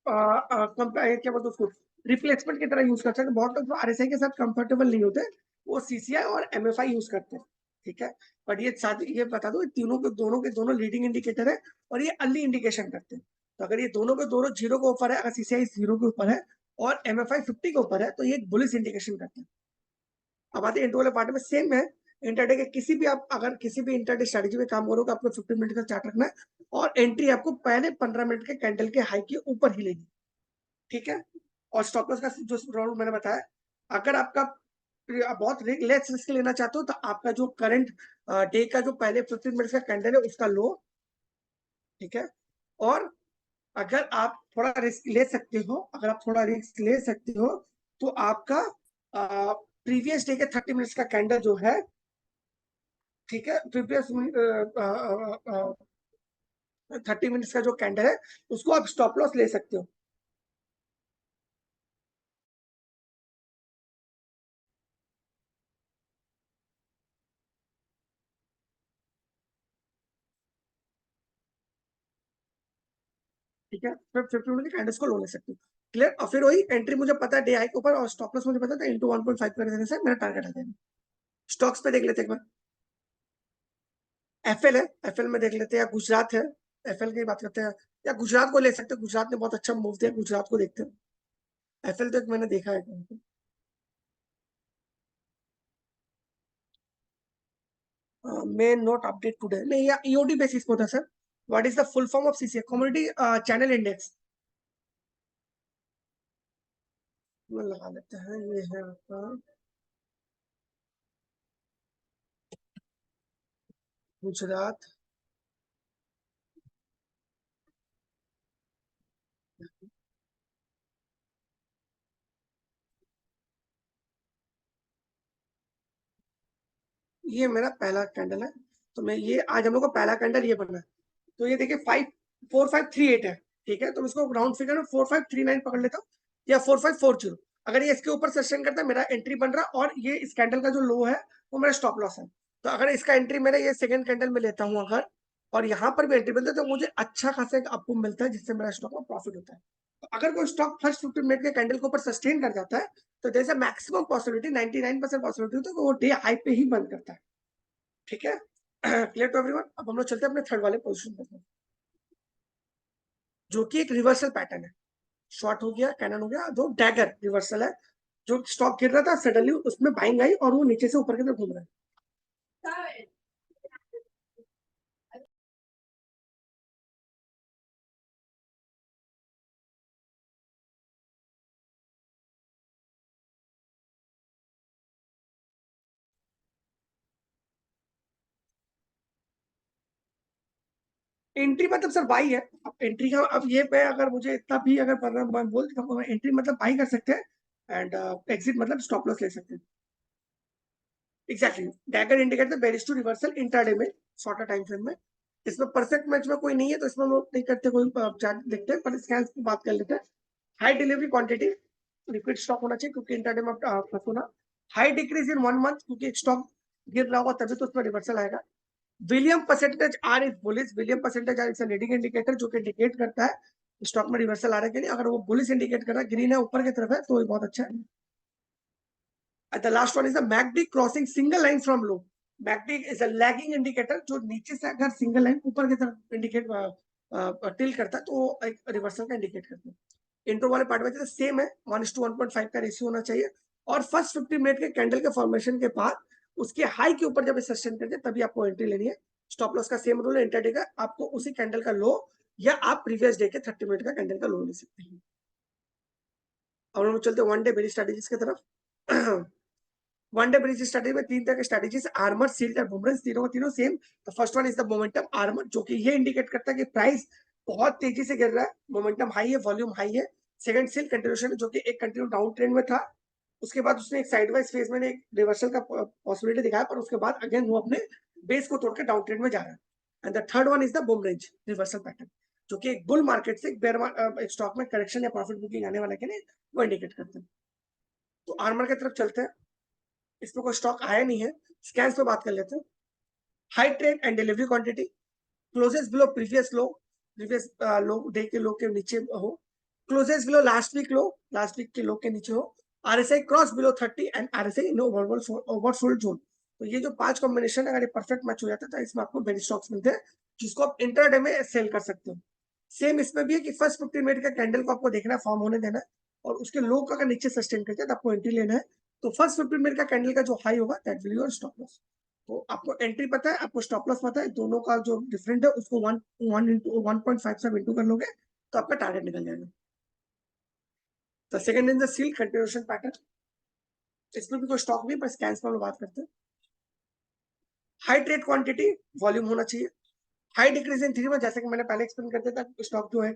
S2: क्या बोलते उसको रिप्लेसमेंट की तरह यूज कर सकते हैं। बहुत लोग जो आरएसआई के साथ कंफर्टेबल नहीं होते वो सीसीआई और एमएफआई यूज करते हैं। ठीक है। बट ये साथ ये बता दो, दोनों के दोनों लीडिंग इंडिकेटर है और ये अर्ली इंडिकेशन करते हैं। तो अगर ये दोनों के दोनों जीरो के ऊपर है, अगर सीसीआई जीरो के ऊपर है और एमएफआई 50 के ऊपर है, तो ये एक बुलिश इंडिकेशन करते हैं। अब आते हैं इंटर वाले पार्ट में, सेम है। इंटरडे के किसी भी आप अगर किसी भी इंटरडे स्ट्रेटेजी में काम करोगे, आपको 15 मिनट का चार्ट रखना है और एंट्री आपको पहले 15 मिनट के कैंडल के हाई के ऊपर ही लेगी, ठीक है। और स्टॉप लॉस का जो रूल मैंने बताया, अगर आपका बहुत लेस रिस्क लेना चाहते हो तो आपका जो करंट डे का जो पहले 15 मिनट का कैंडल है उसका लो, ठीक है। और अगर आप थोड़ा रिस्क ले सकते हो, अगर आप थोड़ा रिस्क ले सकते हो, तो आपका प्रीवियस डे के 30 मिनट्स का कैंडल जो है, ठीक है, प्रीवियस 30 मिनट्स का जो कैंडल है उसको आप स्टॉप लॉस ले सकते हो। ठीक है, फिर 50 मिनट के कैंडल्स को लो ले सकते हो। क्लियर। और फिर वही एंट्री मुझे पता है डे हाई के ऊपर और स्टॉप लॉस मुझे पता था इंटू 1.5 कर देने से मेरा टारगेट आ जाएगा। स्टॉक्स पे देख लेते हैं एक बार। एफएल है, एफएल में देख लेते हैं, या गुजरात है, एफएल की बात करते हैं, या गुजरात को ले सकते हैं, गुजरात ने बहुत अच्छा मूव दिया, गुजरात को देखते हैं। एफएल तो एक मैंने देखा है। मे नॉट अपडेट टुडे, नहीं, या ईओडी बेसिस पे था sir. What is the full form of CCA, community channel index में लगा लेते हैं। ये है आपका गुजरात, ये मेरा पहला कैंडल है। तो मैं ये आज हम लोग का पहला कैंडल ये बना है। तो ये देखिए 54538 है, ठीक है। तो इसको राउंड फिगर में 4539 पकड़ लेता हूँ या 4540। अगर ये इसके ऊपर सस्टेन करता है, मेरा एंट्री बन रहा, और ये इस कैंडल का जो लो है वो मेरा स्टॉप लॉस है। तो अगर इसका एंट्री मेरा ये सेकंड कैंडल में लेता हूँ अगर, और यहाँ पर भी एंट्री बनता है, तो मुझे अच्छा खासा एक अप मिलता है जिससे मेरा स्टॉक में प्रॉफिट होता है। तो अगर कोई स्टॉक फर्स्ट 15 मिनट के कैंडल के ऊपर सस्टेन कर जाता है, तो जैसे मैक्सिमम पॉसिबिलिटी 99% पॉसिबिलिटी होती है कि वो डे हाई पे ही बंद करता है, ठीक है। Clear to everyone. अब हम लोग चलते हैं अपने थर्ड वाले पोजीशन पर, जो कि एक रिवर्सल पैटर्न है। शॉर्ट हो गया, कैनन हो गया, जो डैगर रिवर्सल है, जो स्टॉक गिर रहा था सडनली उसमें बाइंग आई और वो नीचे से ऊपर की तरफ घूम रहा है। एंट्री मतलब सर बाई है। अब एंट्री का अब ये पे अगर मुझे इतना भी अगर मैं बोल देता हूँ, एंट्री मतलब बाई कर सकते हैं एंड एग्जिट मतलब स्टॉप लॉस ले सकते हैं। Exactly, dagger indicate the bearish to reversal intraday में, शॉर्टर टाइम फ्रेम में। इसमें परफेक्ट मैच में कोई नहीं है, तो इसमें हम लोग नहीं करते कोई चार्ट देखते हैं, पर स्कैन्स की बात कर लेते हैं। High delivery quantity, liquid stock होना चाहिए, क्योंकि इंट्राडे में फंसो ना। हाई डिक्रीज इन 1 मंथ, क्योंकि एक स्टॉक गिर रहा होगा तभी तो उसमें रिवर्सल आएगा। William percentage R is bullish, William percentage R is a leading indicator, जो कि इंडिकेट करता है स्टॉक में रिवर्सल आ रहा है कि नहीं। अगर वो बुलिश इंडिकेट कर रहा है, ग्रीन है ऊपर की तरफ है, तो ये बहुत अच्छा है। The last one is the MACD crossing single line from low. MACD is a lagging indicator, जो नीचे से अगर सिंगल लाइन ऊपर की तरफ इंडिकेट टिल करता है, तो एक रिवर्सल का इंडिकेट करता है। इंट्रो वाले पार्ट में सेम है, 1:1.5 का रेशियो होना चाहिए। और फर्स्ट 50 मिनट के कैंडल के फॉर्मेशन के बाद उसके हाई के ऊपर जब सस्टेन करते हैं, तभी आपको एंट्री लेनी है। स्टॉप लॉस का सेम रूल है इंट्राडे का, आपको उसी कैंडल का लो या आप प्रीवियस डे के 30 मिनट का कैंडल का लो ले सकते हैं। और हम चलते हैं वन डे बेरी स्ट्रेटेजीज की तरफ। वन डे ब्रिज स्ट्रेटेजी में तीन तरह के स्ट्रेटेजीज, आर्मर, सील्ड और बुमरेंस, तीनों सेम। तो first one is the momentum armour, जो कि ये इंडिकेट करता है कि प्राइस बहुत तेजी से गिर रहा है, मोमेंटम हाई है, वॉल्यूम हाई है। सेकंड सील कंटिन्यूशन, जो कि एक कंटिन्यू डाउन ट्रेंड में था, उसके बाद उसने एक साइडवाइज फेज में एक रिवर्सल का पॉसिबिलिटी दिखाया, पर उसके बाद अगेन वो अपने बेस को तोड़ के डाउन ट्रेंड में जा रहा है। And the third one is the boom range reversal pattern, जो कि एक बुल मार्केट से एक स्टॉक में करेक्शन या प्रॉफिट बुकिंग आने वाला के लिए वो इंडिकेट करते हैं। तो आर्मर की तरफ चलते हैं। इसमें कोई स्टॉक आया नहीं है, स्कैन्स पे बात कर लेते हैं। High trade and delivery quantity, closes below previous low, previous low day के लो के नीचे हो, क्लोजेस बिलो लास्ट वीक के लो के नीचे हो, RSI cross below 30 and RSI in oversold zone. तो ये जो 5 कॉम्बिनेशन अगर ये परफेक्ट मैच हो जाता है तो इसमें आपको बेनी स्टॉक्स मिलते हैं जिसको आप इंटरडे में सेल कर सकते हो। सेम इसमें भी है कि फर्स्ट 15 मिनट का कैंडल को आपको देखना है, फॉर्म होने देना है, और उसके लो का अगर नीचे सस्टेन करते हैं तो आपको एंट्री लेना है। तो फर्स्ट 15 मिनट का कैंडल का जो हाई होगा that will your stop loss. तो आपको एंट्री पता है, आपको स्टॉप लॉस पता है, दोनों का जो डिफरेंट है उसको 1.57 इंटू कर लोगे तो आपका टारगेट निकल जाएगा। तो second in the seal continuation pattern, इसमें भी कोई स्टॉक नहीं, पर स्कैन्स में बात करते हैं। हाई ट्रेड क्वांटिटी, वॉल्यूम होना चाहिए। हाई डिक्रीज इन 3 मंथ, जैसे कि मैंने पहले एक्सप्लेन कर दिया था, स्टॉक जो है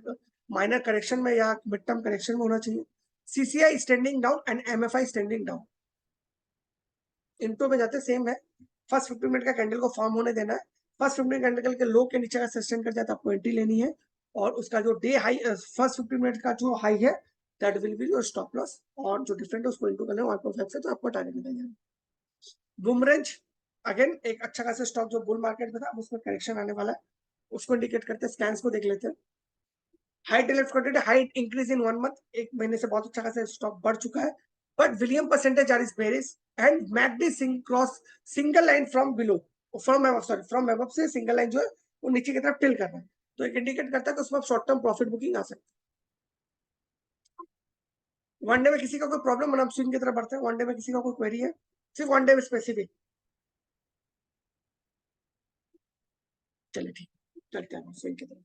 S2: माइनर करेक्शन में या मिड टर्म करेक्शन में होना चाहिए। CCI standing down and MFI standing down, इनको में जाते सेम है। फर्स्ट 15 मिनट का कैंडल को फॉर्म होने देना है, फर्स्ट 15 कैंडल के लो के नीचे का सस्टेन कर जाता है आपको एंट्री लेनी है, और उसका जो डे हाई फर्स्ट 15 मिनट का जो हाई है that will be your stop loss, और जो डिफरेंट है उसको इनटू करना है 1.5 से, तो आपको टारगेट निकल जाएगा। बुम रेंज, अगेन एक अच्छा खासा स्टॉक जो बुल मार्केट में था, अब उसमें करेक्शन आने वाला है, उसको इंडिकेट करते हैं। स्कैन्स को देख लेते हैं। High delete quantity, high increase इन 1 मंथ, एक महीने से बहुत अच्छा खासा स्टॉक बढ़ चुका है, but William percentage R is bearish and MACD cross single line from below, from above से सिंगल लाइन जो है वो नीचे की तरफ टिल कर रहा है, तो एक इंडिकेट करता है कि उसमें शॉर्ट टर्म प्रॉफिट बुकिंग आ सकती है। वन डे में किसी का कोई प्रॉब्लम, मतलब स्विंग की तरफ बढ़ते हैं, वन डे में किसी का कोई क्वेरी है, सिर्फ वन डे में स्पेसिफिक, चलिए ठीक, चलते हैं स्विंग की तरफ।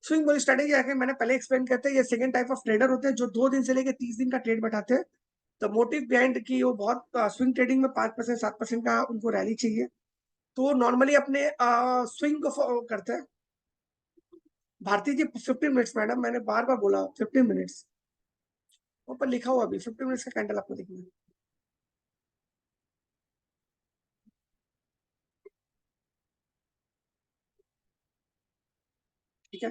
S2: स्विंग वाली स्ट्रेटेजी आके मैंने पहले एक्सप्लेन करते हैं, ये सेकंड टाइप ऑफ ट्रेडर होते हैं जो 2 दिन से लेकर 30 दिन का ट्रेड बैठाते हैं। तो मोटिव बिहाइंड की वो बहुत स्विंग ट्रेडिंग में 5% 7% का उनको रैली चाहिए, तो नॉर्मली अपने स्विंग को करते हैं। भारती जी 15 मिनट्स, मैडम मैंने बार बार बोला 15 मिनट्स, ऊपर लिखा हुआ अभी 15 मिनट्स का कैंडल आपको देखना है, ठीक है।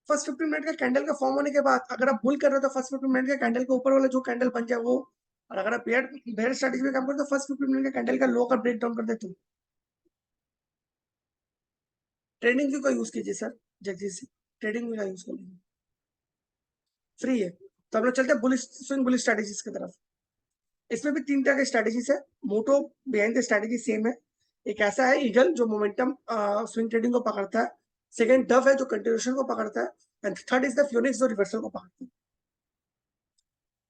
S2: फर्स्ट 15 मिनट का कैंडल का फॉर्म होने के बाद अगर आप बुल कर रहे हो तो फर्स्ट 15 मिनट के कैंडल के ऊपर वाला जो कैंडल बन जाए वो, और अगर आप बेयर स्ट्रेटेजी में काम करते हो तो फर्स्ट 15 मिनट के कैंडल का लो का ब्रेक डाउन कर देते हो। ट्रेडिंग व्यू का यूज कीजिए sir, Jagdish ji, trading view का यूज कर लीजिए, फ्री है। तो हम लोग चलते हैं बुलिश स्विंग बुलिश स्ट्रेटेजीज की तरफ। इसमें भी 3 तरह की स्ट्रेटेजीज है, motto behind the strategy same है। एक ऐसा है ईगल जो मोमेंटम स्विंग ट्रेडिंग को पकड़ता है, सेकंड डव है जो कंटिन्यूएशन को पकड़ता है, and third is the Phoenix जो रिवर्सल को पकड़ता है।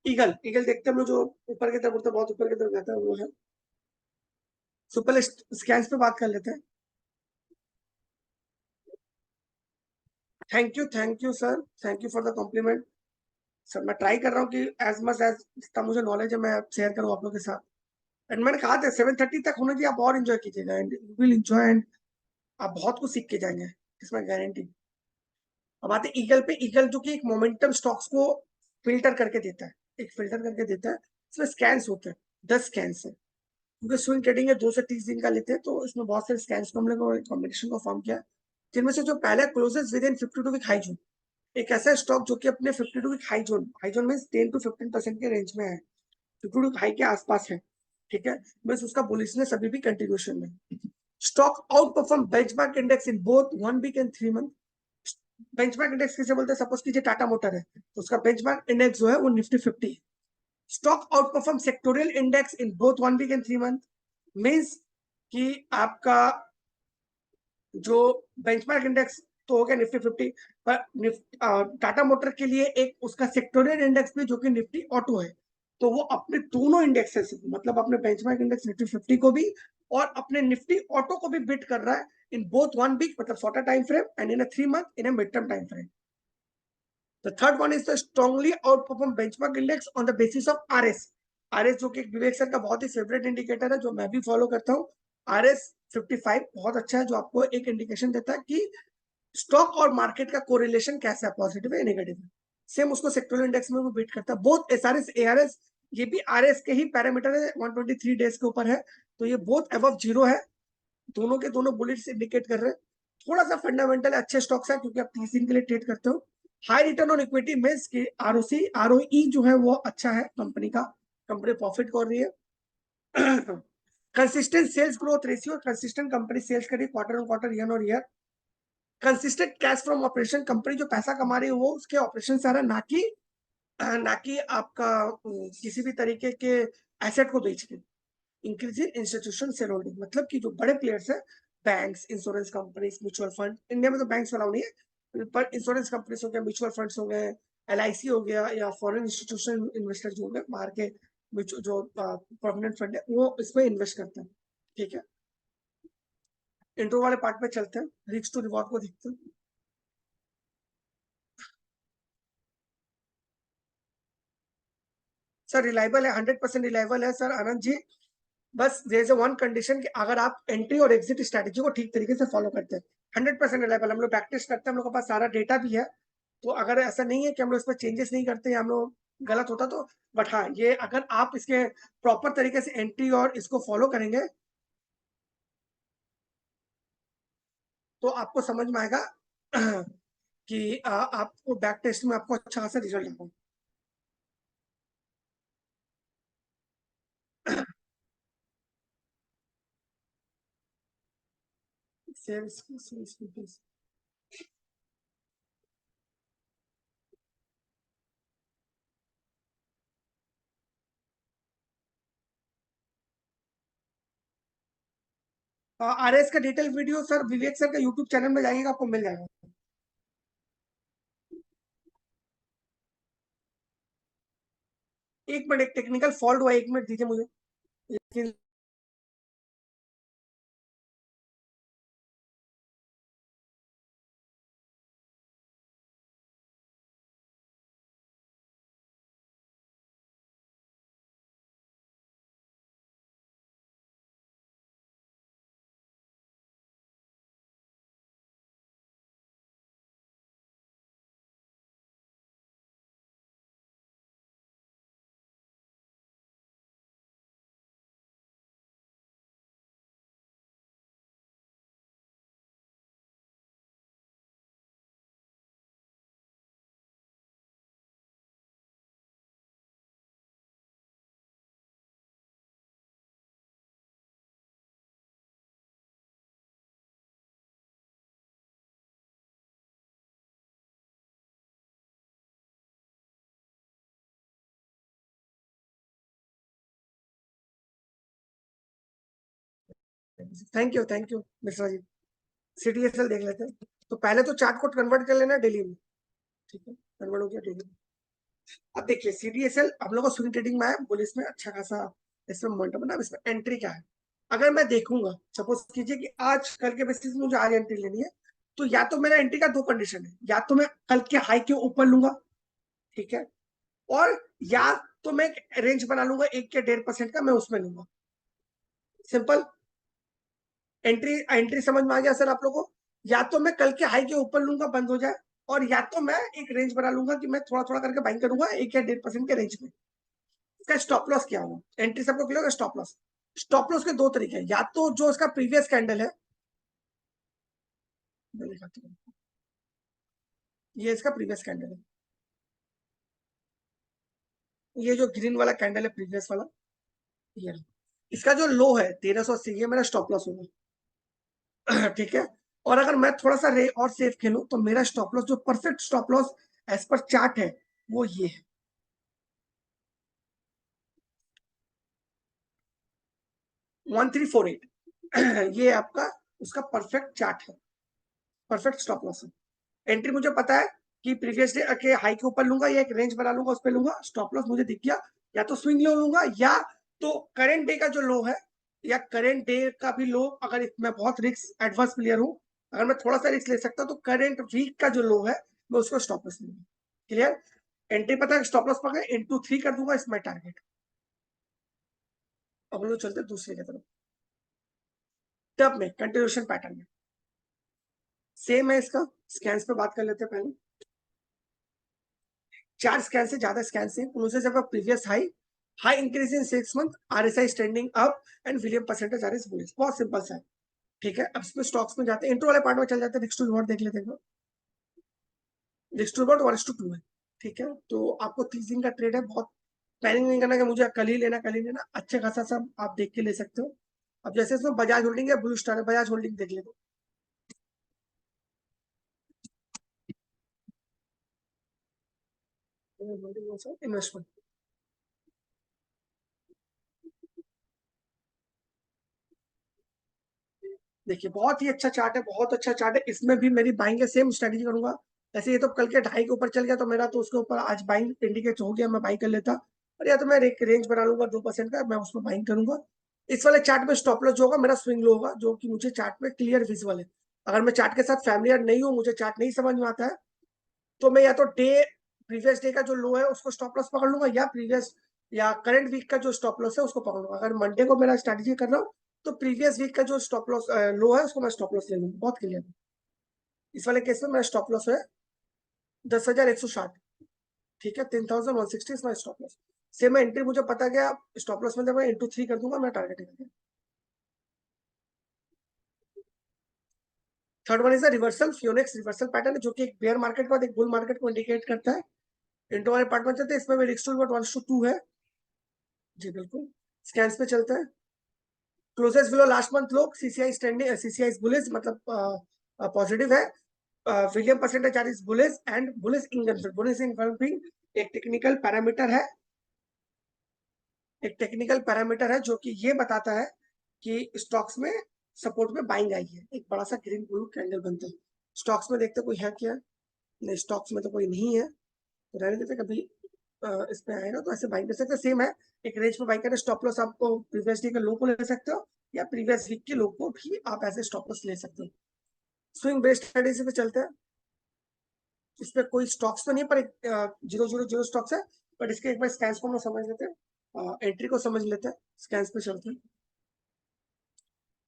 S2: ईगल, ईगल देखते हैं हम लोग जो ऊपर की तरफ उड़ता है, बहुत ऊपर की तरफ जाता है, वो है सुपर स्कैन्स पे बात कर लेते हैं। Thank you sir, thank you for the compliment. Sir मैं ट्राई कर रहा हूँ कि एज मच एज जितना मुझे नॉलेज है मैं शेयर करूँ आप लोग के साथ, एंड मैंने कहा था 7:30 तक होने की, आप और एंजॉय कीजिएगा and you will enjoy, and आप बहुत कुछ सीख के जाएंगे, इसमें गारंटी। अब आते ईगल पे, ईगल जो कि एक मोमेंटम स्टॉक्स को फिल्टर करके देता है, एक फिल्टर करके देता है, इसमें स्कैन्स होते हैं, 10 स्कैन्स है, क्योंकि स्विंग ट्रेडिंग है 2 से 30 दिन का लेते हैं, तो इसमें बहुत सारे स्कैन्स को हम लोग कॉम्बिनेशन को फॉर्म किया, जिनमें से जो पहला closest within 52 week high zone, एक ऐसा स्टॉक जो कि अपने 52 वीक हाई जोन में 10 to 15% के रेंज में है, 52 वीक हाई के आसपास है, ठीक है, बस उसका बुलिशनेस अभी भी कंटिन्यूएशन में। Stock outperform benchmark index in both 1 week and 3 month. Benchmark index किसे बोलते हैं, सपोज कीजिए टाटा मोटर है तो उसका बेंचमार्क इंडेक्स जो है वो निफ्टी 50 है। Stock outperform sectorial index in both 1 week and 3 month, means कि आपका जो बेंचमार्क इंडेक्स तो हो गया निफ्टी 50, पर टाटा मोटर के लिए एक उसका सेक्टोरियल इंडेक्स भी जो कि निफ्टी ऑटो है, तो वो अपने दोनों इंडेक्सेस, मतलब अपने बेंचमार्क इंडेक्स निफ्टी 50 को भी और अपने निफ्टी ऑटो को भी बिट कर रहा है इन बोथ 1 वीक, मतलब shorter time frame, and in 3 month in mid term time frame. The third one is the strongly outperform benchmark index on the basis of RS। RS जो कि विवेक sir का बहुत ही फेवरेट इंडिकेटर है जो मैं भी follow करता हूँ। RS 55 बहुत अच्छा है, जो आपको एक इंडिकेशन देता है कि स्टॉक और मार्केट का कोरिलेशन कैसा है, पॉजिटिव है नेगेटिव है। सेम उसको सेक्टोरल इंडेक्स में वो बीट करता है, बोथ SRS ARS, ये भी RS के ही पैरामीटर है, 123 डेज के ऊपर है, तो ये बोथ अबव जीरो है, दोनों के दोनों बुलेट्स इंडिकेट कर रहे हैं। थोड़ा सा फंडामेंटल अच्छे स्टॉक्स है क्योंकि आप 30 दिन के लिए ट्रेड करते हो। High return on equity means कि ROE जो है वो अच्छा है कंपनी का, कंपनी प्रॉफिट कर रही है। Consistent sales growth ratio, consistent company sales करी क्वार्टर ऑन क्वार्टर, ईयर और year. Consistent cash from operation, company जो पैसा कमा रही है वो उसके ऑपरेशन से आ रहा है, ना कि आपका किसी भी तरीके के एसेट को बेच के। Increase in institution share holding, मतलब कि जो बड़े प्लेयर्स है, banks, insurance companies, mutual fund, India में तो बैंक्स अलाउ नहीं है, पर इंश्योरेंस कंपनीज हो गया, म्यूचुअल फंड्स हो गए, एलआईसी हो गया, या फॉरेन इंस्टीट्यूशन इन्वेस्टर जो होंगे बाहर के, जो परमानेंट फंड है वो इसमें इन्वेस्ट करते हैं। ठीक है, इंट्रो वाले पार्ट में चलते हैं, रिस्क टू रिवॉर्ड को देखते हैं। सर रिलायबल है, 100% रिलायबल है सर आनंद जी। बस देयर इज वन कंडीशन कि अगर आप एंट्री और एग्जिट स्ट्रेटेजी को ठीक तरीके से फॉलो करते हैं। 100% रिलायबल, हम लोग बैक टेस्ट करते हैं, हम लोग के पास सारा डेटा भी है। तो अगर ऐसा नहीं है कि हम लोग इसमें चेंजेस नहीं करते, हम लोग गलत होता तो, बट हाँ ये अगर आप इसके प्रॉपर तरीके से एंट्री और इसको फॉलो करेंगे तो आपको समझ में आएगा कि आपको बैक टेस्ट में आपको अच्छा खासा रिजल्ट आएगा। सेल्स आरएस का डिटेल वीडियो सर विवेक सर का यूट्यूब चैनल में जाइएगा, आपको मिल जाएगा। एक मिनट, एक टेक्निकल फॉल्ट हुआ, एक मिनट दीजिए मुझे, लेकिन thank you Mishra ji. CDSL देख लेते हैं। तो पहले तो चार्ट को कन्वर्ट कर लेना डेली में। ठीक है, कन्वर्ट हो गया डेली में। अब देखिए सीडीएसएल हम लोग को स्विंग ट्रेडिंग में है, बोले इसमें अच्छा खासा इसमें मोमेंटम बना। अब इसमें एंट्री क्या है, अगर मैं देखूंगा, सपोज कीजिए कि आज कल के बेसिस में मुझे आज एंट्री लेनी है, तो या तो मेरा एंट्री का दो कंडीशन है, या तो मैं कल के हाई के ऊपर लूंगा, ठीक है, और या तो मैं एक रेंज बना लूंगा 1 या 1.5% का, मैं उसमें लूंगा। सिंपल। एंट्री एंट्री समझ में आ गया सर आप लोगों को? या तो मैं कल के हाई के ऊपर लूंगा बंद हो जाए, और या तो मैं एक रेंज बना लूंगा कि मैं थोड़ा थोड़ा करके बाइंग करूंगा 1 या 1.5% के रेंज में। इसका स्टॉप लॉस क्या होगा, एंट्री सबको क्लियर है, स्टॉप लॉस। स्टॉप लॉस के दो तरीके हैं, या तो जो इसका प्रीवियस कैंडल है, मैं दिखाती हूँ, ये इसका प्रीवियस कैंडल है, ये जो ग्रीन वाला कैंडल है प्रीवियस वाला, ये इसका जो लो है 1380, ये मेरा स्टॉप लॉस होगा। ठीक है, और अगर मैं थोड़ा सा रे और सेफ खेलूं तो मेरा स्टॉप लॉस, जो परफेक्ट स्टॉप लॉस एज पर चार्ट है, वो ये है, 1348। ये आपका उसका परफेक्ट चार्ट है, परफेक्ट स्टॉप लॉस है। एंट्री मुझे पता है कि प्रीवियस डे के हाई के ऊपर लूंगा या एक रेंज बना लूंगा उस पर लूंगा। स्टॉप लॉस मुझे दिख गया, या तो स्विंग लो लूंगा, या तो करेंट डे का जो लो है, या करेंट डे का भी लो, अगर मैं बहुत रिस्क एडवर्स प्लेयर हूं, अगर मैं थोड़ा सा रिस्क ले सकता हूं, तो करेंट वीक का जो लो है मैं उसको स्टॉप लॉस लूंगा। क्लियर? एंट्री पता है, स्टॉप लॉस पकड़ इंटू 3 कर दूंगा, इसमें टारगेट। अब हम लोग चलते दूसरे की तरफ। टब में कंटिन्यूशन पैटर्न में सेम है इसका। स्कैन्स पे बात कर लेते हैं पहले। 4 स्कैन से ज्यादा स्कैन से उनसे जब previous high, high increase in 6 month, RSI standing up, and William percentage R S bullish. बहुत सिंपल सा है। ठीक है, अब इसमें स्टॉक्स में जाते हैं, इंट्रो वाले पार्ट में चल जाते हैं, रिस्क टू रिवॉर्ड देख लेते हैं। रिस्क टू रिवॉर्ड 1:2 है। ठीक है, तो आपको 30 दिन का ट्रेड है, बहुत पैनिक नहीं करना कि मुझे कल ही लेना, कल ही लेना, अच्छे खासा सब आप देख के ले सकते हो। अब जैसे इसमें बजाज होल्डिंग है, ब्लू स्टार है, बजाज होल्डिंग देख लेते इन्वेस्टमेंट। देखिए बहुत ही अच्छा चार्ट है, बहुत अच्छा चार्ट है, इसमें भी मेरी बाइंग है, सेम स्ट्रेटेजी करूंगा। जैसे ये तो कल के 2.5 के ऊपर चल गया, तो मेरा तो उसके ऊपर आज बाइंग इंडिकेट हो गया, मैं बाइंग कर लेता। और या तो मैं एक रेंज बना लूंगा 2% का, मैं उसमें बाइंग करूंगा। इस वाले चार्ट में स्टॉप लॉस जो होगा मेरा स्विंग लो होगा, जो कि मुझे चार्ट में क्लियर विजुअल है। अगर मैं चार्ट के साथ फैमिलियर नहीं हूँ, मुझे चार्ट नहीं समझ में आता है, तो मैं या तो प्रीवियस डे का जो लो है उसको स्टॉप लॉस पकड़ लूंगा, या प्रीवियस या करंट वीक का जो स्टॉप लॉस है उसको पकड़ लूंगा। अगर मंडे को मेरा स्ट्रैटेजी कर रहा हूँ, तो प्रीवियस वीक का जो स्टॉप लॉस लो है उसको मैं स्टॉप लॉस ले लूंगा। बहुत क्लियर है। इस वाले केस में मेरा स्टॉप लॉस है 10,160। ठीक है, 10,160 is my stop loss. Same entry मुझे पता गया, स्टॉप लॉस में मैं इंटू 3 कर दूंगा, मैं टारगेट कर। Third one is the reversal, phoenix reversal pattern, जो कि एक बेयर मार्केट के बाद एक बुल मार्केट को इंडिकेट करता है। इंटू वाले पार्ट में चलते हैं, इसमें भी रिक्स टू 1:2 है। जी बिल्कुल। स्कैन्स पे चलते हैं। Closes below last month low, CCI standing, CCI bullish मतलब पॉजिटिव है। William percentage R is bullish and bullish inconfirm, bullish inconfirming एक टेक्निकल पैरामीटर है। एक टेक्निकल पैरामीटर है जो कि ये बताता है कि स्टॉक्स में सपोर्ट में बाइंग आई है। एक बड़ा सा ग्रीन ब्लू कैंडल बनता है। स्टॉक्स में देखते कोई है क्या? नहीं, स्टॉक्स में तो कोई नहीं है, तो रहने देते। कभी इस पे आएगा तो ऐसे बाइंग कर सकते हैं। सेम है, एक रेंज पे बाइंग करें, स्टॉप लॉस आपको प्रीवियस डे का लो को ले सकते हो, या प्रीवियस वीक के लो को भी आप ऐसे स्टॉप लॉस ले सकते हो। स्विंग बेस्ड स्ट्रेटेजी पे चलते हैं। इस पे कोई स्टॉक्स तो नहीं, पर एक 000 स्टॉक्स है। बट इसके एक बार स्कैन्स को हम लोग समझ लेते हैं, एंट्री को समझ लेते हैं। स्कैन्स पे चलते हैं।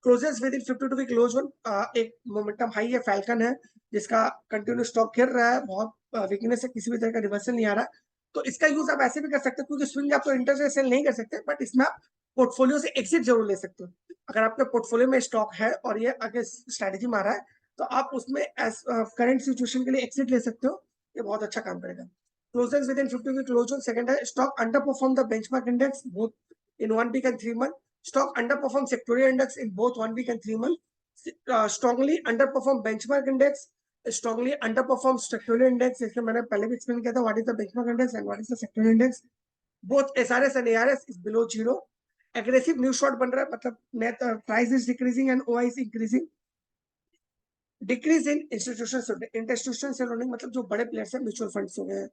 S2: Closes within 52 week close one, एक मोमेंटम हाई है, फैल्कन है, जिसका कंटिन्यू स्टॉक गिर रहा है, बहुत वीकनेस है, किसी भी तरह का रिवर्सल नहीं आ रहा। तो इसका यूज आप ऐसे भी कर सकते हो, क्योंकि स्विंग आप तो इंटरनेट सेल नहीं कर सकते, बट इसमें आप पोर्टफोलियो से एग्जिट जरूर ले सकते हो। अगर आपके पोर्टफोलियो में स्टॉक है और ये आगे स्ट्रेटेजी मार रहा है, तो आप उसमें करंट सिचुएशन के लिए एग्जिट ले सकते हो। ये बहुत अच्छा काम करेगा। Closes within 50 week close one, second है, stock underperform the benchmark index both in 1 week and 3 months. Stock underperformed sectorial index in both 1 week and 3 months. Strongly underperformed benchmark index. Strongly underperformed sectorial index. इसलिए मैंने पहले भी explain किया था what is the benchmark index and what is the sectorial index. Both SRS and ARS is below zero. Aggressive new short बन रहा है, मतलब net price is decreasing and OI is increasing. Decrease in institutional shareholding, मतलब जो बड़े players हैं, mutual funds हो गए,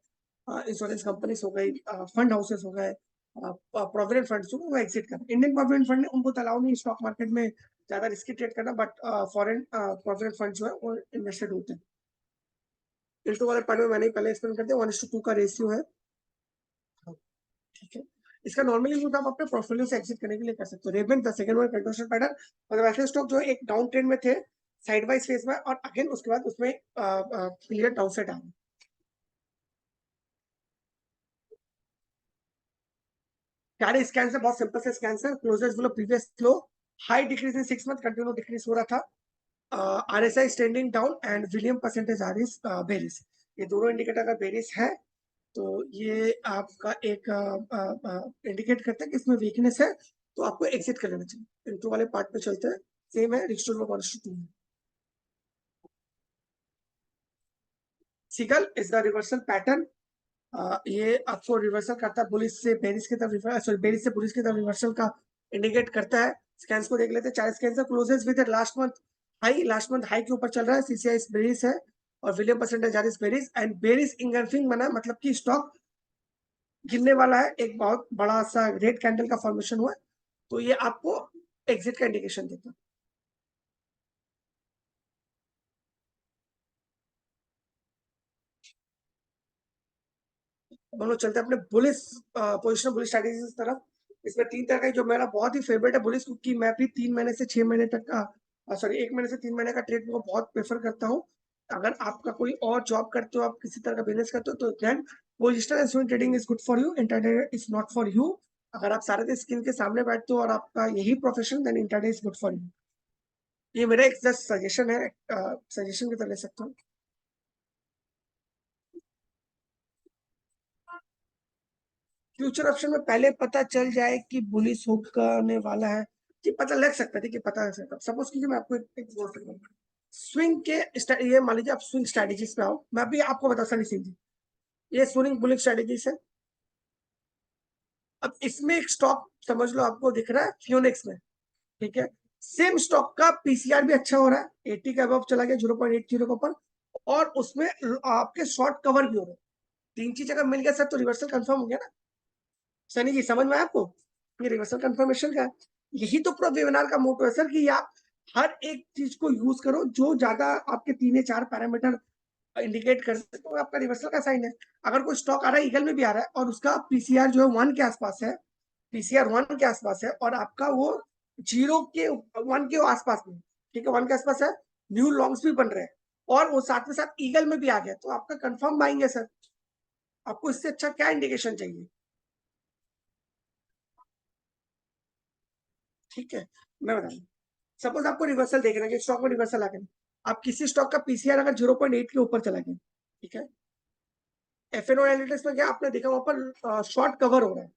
S2: इंश्योरेंस कंपनीज हो गई, फंड हाउसेस हो गए, प्रोविडेंट फंड्स हो, वो एग्जिट कर। इंडियन प्रोविडेंट फंड ने उनको तो अलाउ नहीं स्टॉक मार्केट में ज्यादा रिस्की ट्रेड करना, बट फॉरेन प्रोविडेंट फंड जो है वो इन्वेस्टेड होते हैं। इल्टो वाले फंड में मैंने पहले एक्सप्लेन कर दिया, 1:2 का रेशियो है। ठीक है, इसका नॉर्मली यूज आप अपने पोर्टफोलियो से एग्जिट करने के लिए कर सकते हो। रेवेन the second one control pattern, मतलब ऐसे स्टॉक जो एक डाउन ट्रेंड में थे, साइड वाइज फेज में, और अगेन उसके बाद उसमें क्लियर डाउन साइड आ गया। सारे स्कैन से बहुत सिंपल से स्कैन है। Closes below previous low, high decrease in 6 month, continue decrease हो रहा था। RSI standing down and William percentage R is bearish. ये दोनों इंडिकेटर का बेरिस है, तो ये आपका एक इंडिकेट करता है कि इसमें वीकनेस है, तो आपको एग्जिट कर लेना चाहिए। इंटू वाले पार्ट पे चलते हैं। सेम है, restore 1:2। Seagull is the reversal pattern. ये आपको रिवर्सल करता है, बुलिश से बेरिस की तरफ, सॉरी बेरिस से बुलिश की तरफ रिवर्सल का इंडिकेट करता है। स्कैन्स को देख लेते हैं। 4 scan closes with last month high, last month high के ऊपर चल रहा है, सीसीआई बेरिस है, और William percentage R is bearish and bearish engulfing बना, मतलब कि स्टॉक गिरने वाला है, एक बहुत बड़ा सा रेड कैंडल का फॉर्मेशन हुआ है, तो ये आपको एग्जिट का इंडिकेशन देता है। हम लोग चलते हैं अपने बुलिस पोजिशन, बुलिस स्ट्रेटेजी की तरफ। इसमें 3 तरह का, जो मेरा बहुत ही फेवरेट है बुलिस, क्योंकि मैं भी 3 महीने से 6 महीने तक का, सॉरी 1 महीने से 3 महीने का ट्रेड को बहुत प्रेफर करता हूँ। अगर आपका कोई और जॉब करते हो, आप किसी तरह का बिजनेस करते हो, तो then positional and swing trading is good for you, intraday is not for you. अगर आप सारे दिन स्क्रीन के सामने बैठते हो और आपका यही profession, then intraday is good for you. ये मेरा एक जस्ट सजेशन है, सजेशन की तरह ले सकता हूँ। फ्यूचर ऑप्शन में पहले पता चल जाए कि बुलिश होने वाला है, कि पता लग सकता है कि पता लग सकता है। सपोज कीजिए मैं आपको एक बोल सकता हूँ स्विंग के ये मान लीजिए आप स्विंग स्ट्रेटेजीज पे आओ, मैं अभी आपको बताता हूँ सिंह जी, ये स्विंग बुलिंग स्ट्रेटेजीज है। अब इसमें एक स्टॉक समझ लो आपको दिख रहा है फियोनिक्स में, ठीक है, सेम स्टॉक का पीसीआर भी अच्छा हो रहा है, 80 के अबव चला गया 0.80 के ऊपर, और उसमें आपके शॉर्ट कवर भी हो रहे हैं। तीन चीज अगर मिल गया सर तो रिवर्सल कंफर्म हो गया ना। सनी जी समझ में आया आपको, ये रिवर्सल कंफर्मेशन का है। यही तो पूरा वेबिनार का मोटो है सर, कि आप हर एक चीज को यूज करो जो ज्यादा आपके 3 या 4 पैरामीटर इंडिकेट कर सकते हो, आपका रिवर्सल का साइन है। अगर कोई स्टॉक आ रहा है ईगल में भी आ रहा है और उसका पीसीआर जो है 1 के आसपास है, पीसीआर 1 के आसपास है, और आपका वो 0 के 1 के आसपास में, ठीक है, 1 के आसपास है, न्यू लॉन्ग्स भी बन रहे हैं, और वो साथ में साथ ईगल में भी आ गया, तो आपका कंफर्म बाइंग है सर। आपको इससे अच्छा क्या इंडिकेशन चाहिए? ठीक है, मैं बता दूं, सपोज आपको रिवर्सल देखना है कि स्टॉक में रिवर्सल आ गया, आप किसी स्टॉक का पीसीआर अगर 0.8 के ऊपर चला गया, ठीक है, एफएनओ एनालिटिक्स में क्या आपने देखा वहां पर शॉर्ट कवर हो रहा है,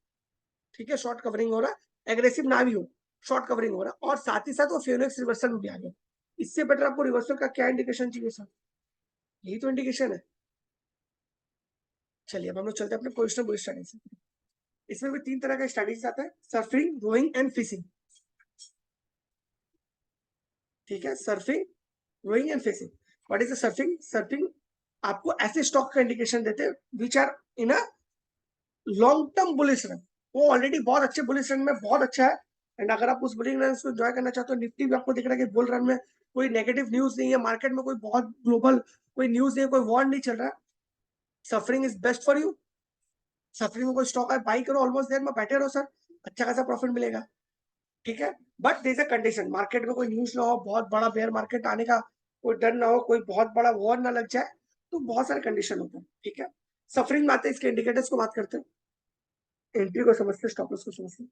S2: ठीक है, शॉर्ट कवरिंग हो रहा है, एग्रेसिव ना भी हो, शॉर्ट कवरिंग हो रहा है, और साथ ही साथ वो फियोनिक्स रिवर्सल में भी आ गया। इससे बेटर आपको रिवर्सल का क्या इंडिकेशन चाहिए सर? यही तो इंडिकेशन है। चलिए अब हम लोग चलते हैं अपने पोजिशनल बुलिश स्ट्रेटेजी। इसमें भी 3 तरह का स्ट्रेटेजी आता है, सर्फिंग, रोइंग एंड फिशिंग। ठीक है, surfing, rowing and fishing. What is the surfing? Surfing आपको ऐसे स्टॉक का इंडिकेशन देते हैं which are in a long term bullish run. वो ऑलरेडी बहुत अच्छे बुलिश रन में बहुत अच्छा है, एंड अगर आप उस बुलिंग रन को एंजॉय करना चाहते हो, निफ्टी भी आपको दिख रहा है कि बुल रन में कोई नेगेटिव न्यूज नहीं है, मार्केट में कोई बहुत ग्लोबल कोई न्यूज नहीं है, कोई वॉर नहीं चल रहा है, suffering is best for you. Suffering में कोई स्टॉक है, बाई करो, ऑलमोस्ट देयर में बैठे रहो सर, अच्छा खासा प्रॉफिट मिलेगा। ठीक है, but there is a condition, market में कोई न्यूज ना हो, बहुत बड़ा बेयर मार्केट आने का कोई डर ना हो, कोई बहुत बड़ा वॉर ना लग जाए, तो बहुत सारे कंडीशन होते हैं। ठीक है, सफरिंग में आते हैं, इसके इंडिकेटर्स को बात करते हैं, एंट्री को समझते हैं, स्टॉप लॉस को समझते हैं।